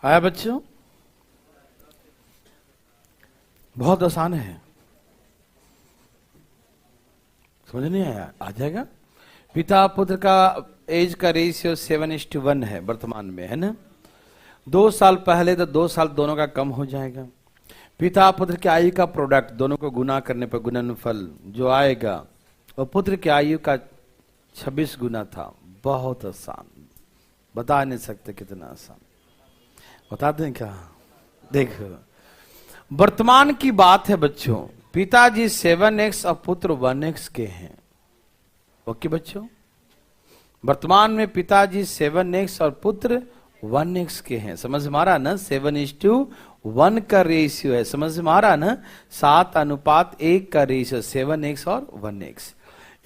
आया बच्चों, बहुत आसान है, समझ नहीं आया? आ जाएगा। पिता पुत्र का एज का रेशियो 7:1 है वर्तमान में, है ना। 2 साल पहले तो 2 साल दोनों का कम हो जाएगा। पिता पुत्र की आयु का प्रोडक्ट दोनों को गुना करने पर गुणनफल जो आएगा और पुत्र की आयु का 26 गुना था। बहुत आसान, बता नहीं सकते कितना आसान, बता दें क्या? देखो वर्तमान की बात है बच्चों, पिताजी 7x और पुत्र 1x के हैं। ओके बच्चों, वर्तमान में पिताजी 7x और पुत्र 1x के हैं। समझ में आ रहा ना? 7:1 का रेशियो है, समझ में आ रहा ना? 7:1 का रेशियो, 7x और 1x।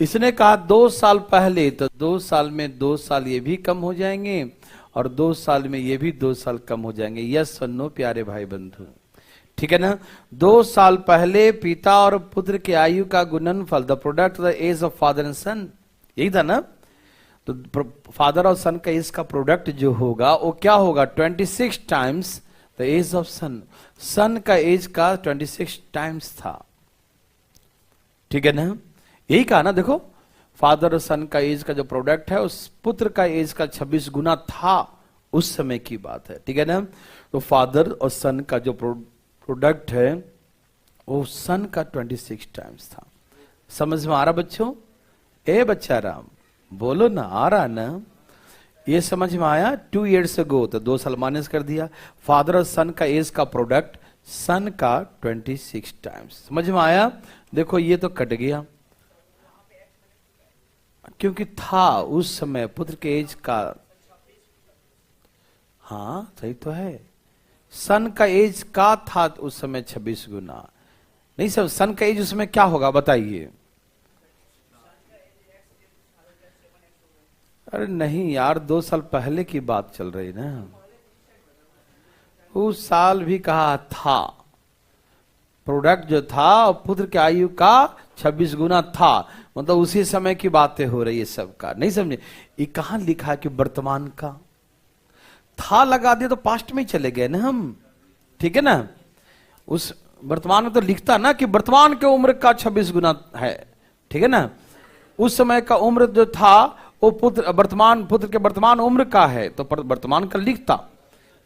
इसने कहा 2 साल पहले, तो 2 साल में 2 साल ये भी कम हो जाएंगे और 2 साल में ये भी 2 साल कम हो जाएंगे। यस और नो प्यारे भाई बंधु, ठीक है ना। 2 साल पहले पिता और पुत्र की आयु का गुणनफल, the product the age of father and son, यही था ना। तो फादर और सन का एज का प्रोडक्ट जो होगा वो क्या होगा? 26 टाइम्स द एज ऑफ सन। सन का एज का 26 टाइम्स था, ठीक है ना। यही कहा ना, देखो फादर और सन का एज का जो प्रोडक्ट है उस पुत्र का एज का 26 गुना था, उस समय की बात है, ठीक है ना। तो फादर और सन का जो प्रोडक्ट है वो सन का 26 टाइम्स था। समझ में आ रहा बच्चों? ए बच्चा राम बोलो ना, आ रहा ना? ये समझ में आया? 2 years ago, तो 2 साल माइनस कर दिया। फादर और सन का एज का प्रोडक्ट सन का 26 टाइम्स। समझ में आया? देखो ये तो कट गया, क्योंकि था उस समय पुत्र के एज का, हाँ सही तो है, सन का एज का था उस समय 26 गुना। नहीं सब, सन का एज उस समय क्या होगा बताइए? अरे नहीं यार, 2 साल पहले की बात चल रही ना। उस साल भी कहा था, प्रोडक्ट जो था पुत्र की आयु का 26 गुना था, मतलब उसी समय की बातें हो रही है सबका। नहीं समझे? ये कहां लिखा है कि वर्तमान का? था लगा दिया तो पास्ट में ही चले गए ना हम, ठीक है ना। उस वर्तमान में तो लिखता ना कि वर्तमान के उम्र का 26 गुना है, ठीक है ना। उस समय का उम्र जो था वो पुत्र वर्तमान, पुत्र के वर्तमान उम्र का है, तो वर्तमान का लिखता,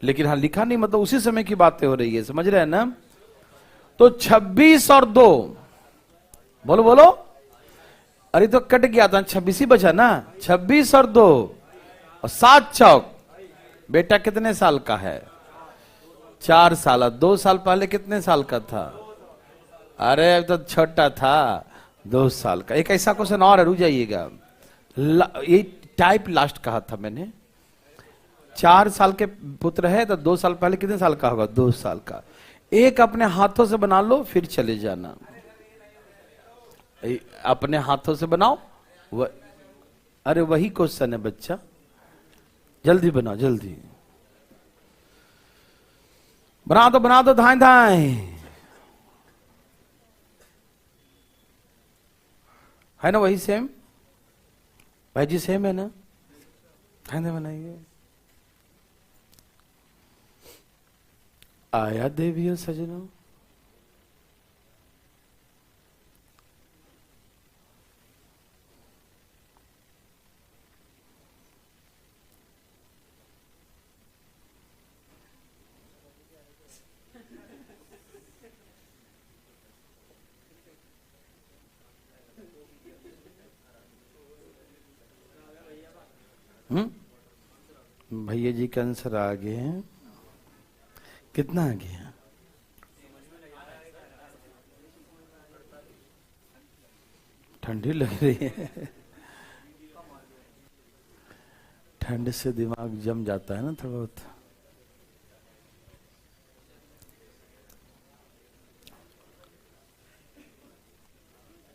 लेकिन हाँ लिखा नहीं, मतलब उसी समय की बातें हो रही है, समझ रहे हैं ना। तो 26 और 2, बोलो बोलो, अरे तो कट गया था, 26 ही बचा ना। 26 और 2 और 7 चौक, बेटा कितने साल का है? 4 साल। 2 साल पहले कितने साल का था? अरे अब तो छोटा था, 2 साल का। एक ऐसा क्वेश्चन और है, रुक जाइएगा, ये टाइप लास्ट कहा था मैंने। 4 साल के पुत्र है तो 2 साल पहले कितने साल का होगा? 2 साल का। एक अपने हाथों से बना लो, फिर चले जाना। अपने हाथों से बनाओ। अरे वही क्वेश्चन है बच्चा, जल्दी बनाओ, जल्दी बना दो धाए धाए। है ना वही सेम? भाई जी सेम है ना? धाए धाए बनाइए। आया देवियों सजनों, भैया जी का आंसर आ गए हैं। कितना आ गया? ठंडी लग रही है। ठंड से दिमाग जम जाता है ना थोड़ा बहुत।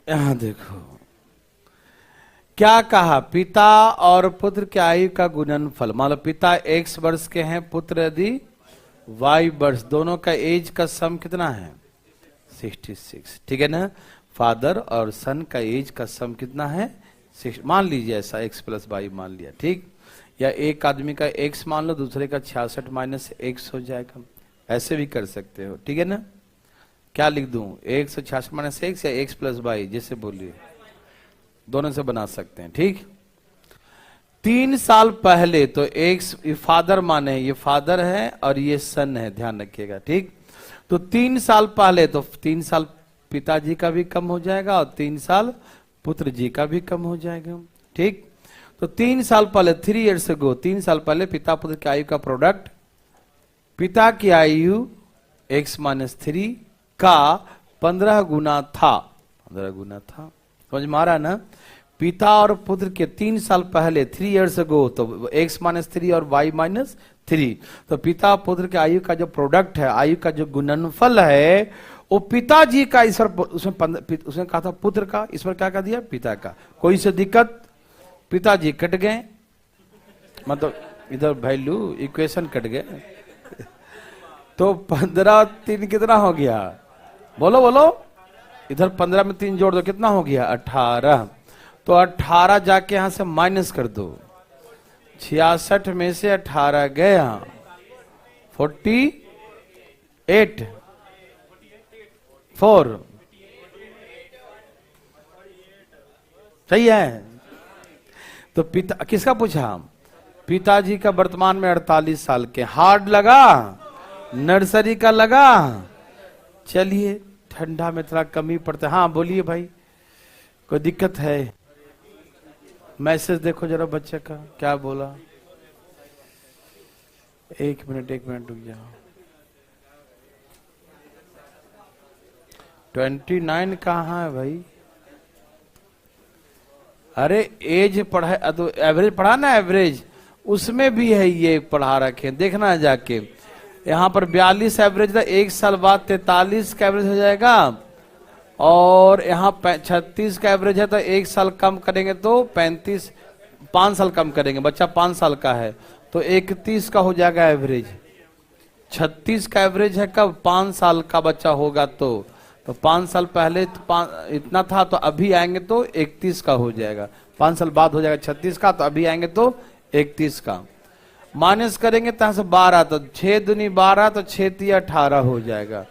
यहां देखो क्या कहा, पिता और पुत्र की आयु का गुणनफल। मान लो पिता x वर्ष के हैं, पुत्र यदि y वर्ष, दोनों का एज का सम कितना है? 66। ठीक है ना? फादर और सन का एज का सम कितना है? 6। मान लीजिए ऐसा x + y मान लिया, ठीक। या एक आदमी का x मान लो, दूसरे का 66 - x हो जाएगा। ऐसे भी कर सकते हो, ठीक है ना? क्या लिख दूं? 166 - x या x + y, जैसे बोलिए, दोनों से बना सकते हैं, ठीक। 3 साल पहले तो ये फादर माने, ये फादर है और ये सन है, ध्यान रखिएगा, ठीक। तो 3 साल पहले तो 3 साल पिताजी का भी कम हो जाएगा और 3 साल पुत्र जी का भी कम हो जाएगा, ठीक। तो 3 साल पहले, 3 years ago, 3 साल पहले पिता पुत्र की आयु का प्रोडक्ट, पिता की आयु x - 3 का 15 गुना था। 15 गुना था, समझ में आ रहा है ना? पिता और पुत्र के 3 साल पहले, 3 years ago, तो x - 3 और y - 3, तो पिता पुत्र के आयु का जो प्रोडक्ट है, आयु का जो गुणनफल है, वो पिताजी का इस पर, उसने कहा था पुत्र का, इस पर क्या कह दिया? पिता का। कोई से दिक्कत? पिताजी कट गए, मतलब इधर वैल्यू इक्वेशन कट गए। तो 15 3 कितना हो गया? बोलो बोलो, इधर 15 में 3 जोड़ दो, कितना हो गया? 18। तो 18 जाके यहां से माइनस कर दो, 66 में से 18 गया, 48 4 सही है। तो पिता किसका पूछा? पिताजी का वर्तमान में 48 साल के। हार्ड लगा? नर्सरी का लगा? चलिए, ठंडा में थोड़ा कमी पड़ता है। हाँ बोलिए भाई, कोई दिक्कत है? मैसेज देखो जरा बच्चे का, क्या बोला? 1 मिनट रुक जाओ। 29 कहाँ है भाई? अरे एज पढ़ा, तो एवरेज पढ़ा ना, एवरेज उसमें भी है, ये पढ़ा रखे, देखना जाके। यहाँ पर 42 एवरेज था, 1 साल बाद 43 का एवरेज हो जाएगा, और यहाँ 36 का एवरेज है, तो 1 साल कम करेंगे तो 35, 5 साल कम करेंगे, बच्चा 5 साल का है तो 31 का हो जाएगा एवरेज। 36 का एवरेज है कब? 5 साल का बच्चा होगा तो 5 साल पहले तो इतना था, तो अभी आएंगे तो 31 का हो जाएगा। 5 साल बाद हो जाएगा 36 का, तो अभी आएंगे तो 31 का। माइनस करेंगे तहां से 12, तो 6 दूनी 12, तो 6 तिया 18 हो जाएगा।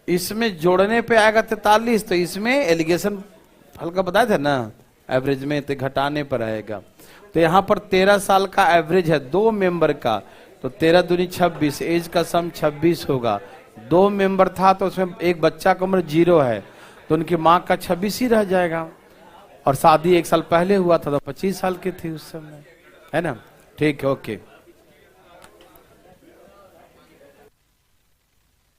इसमें जोड़ने पे आएगा 43, तो इसमें एलिगेशन हल्का बताए थे ना एवरेज में, तो घटाने पर आएगा। तो यहाँ पर 13 साल का एवरेज है 2 मेंबर का, तो 13 दूनी 26, एज का सम 26 होगा। 2 मेंबर था तो उसमें एक बच्चा का उम्र 0 है, तो उनकी माँ का 26 ही रह जाएगा, और शादी 1 साल पहले हुआ था तो 25 साल की थी उस समय, है ना? ठीक है, ओके।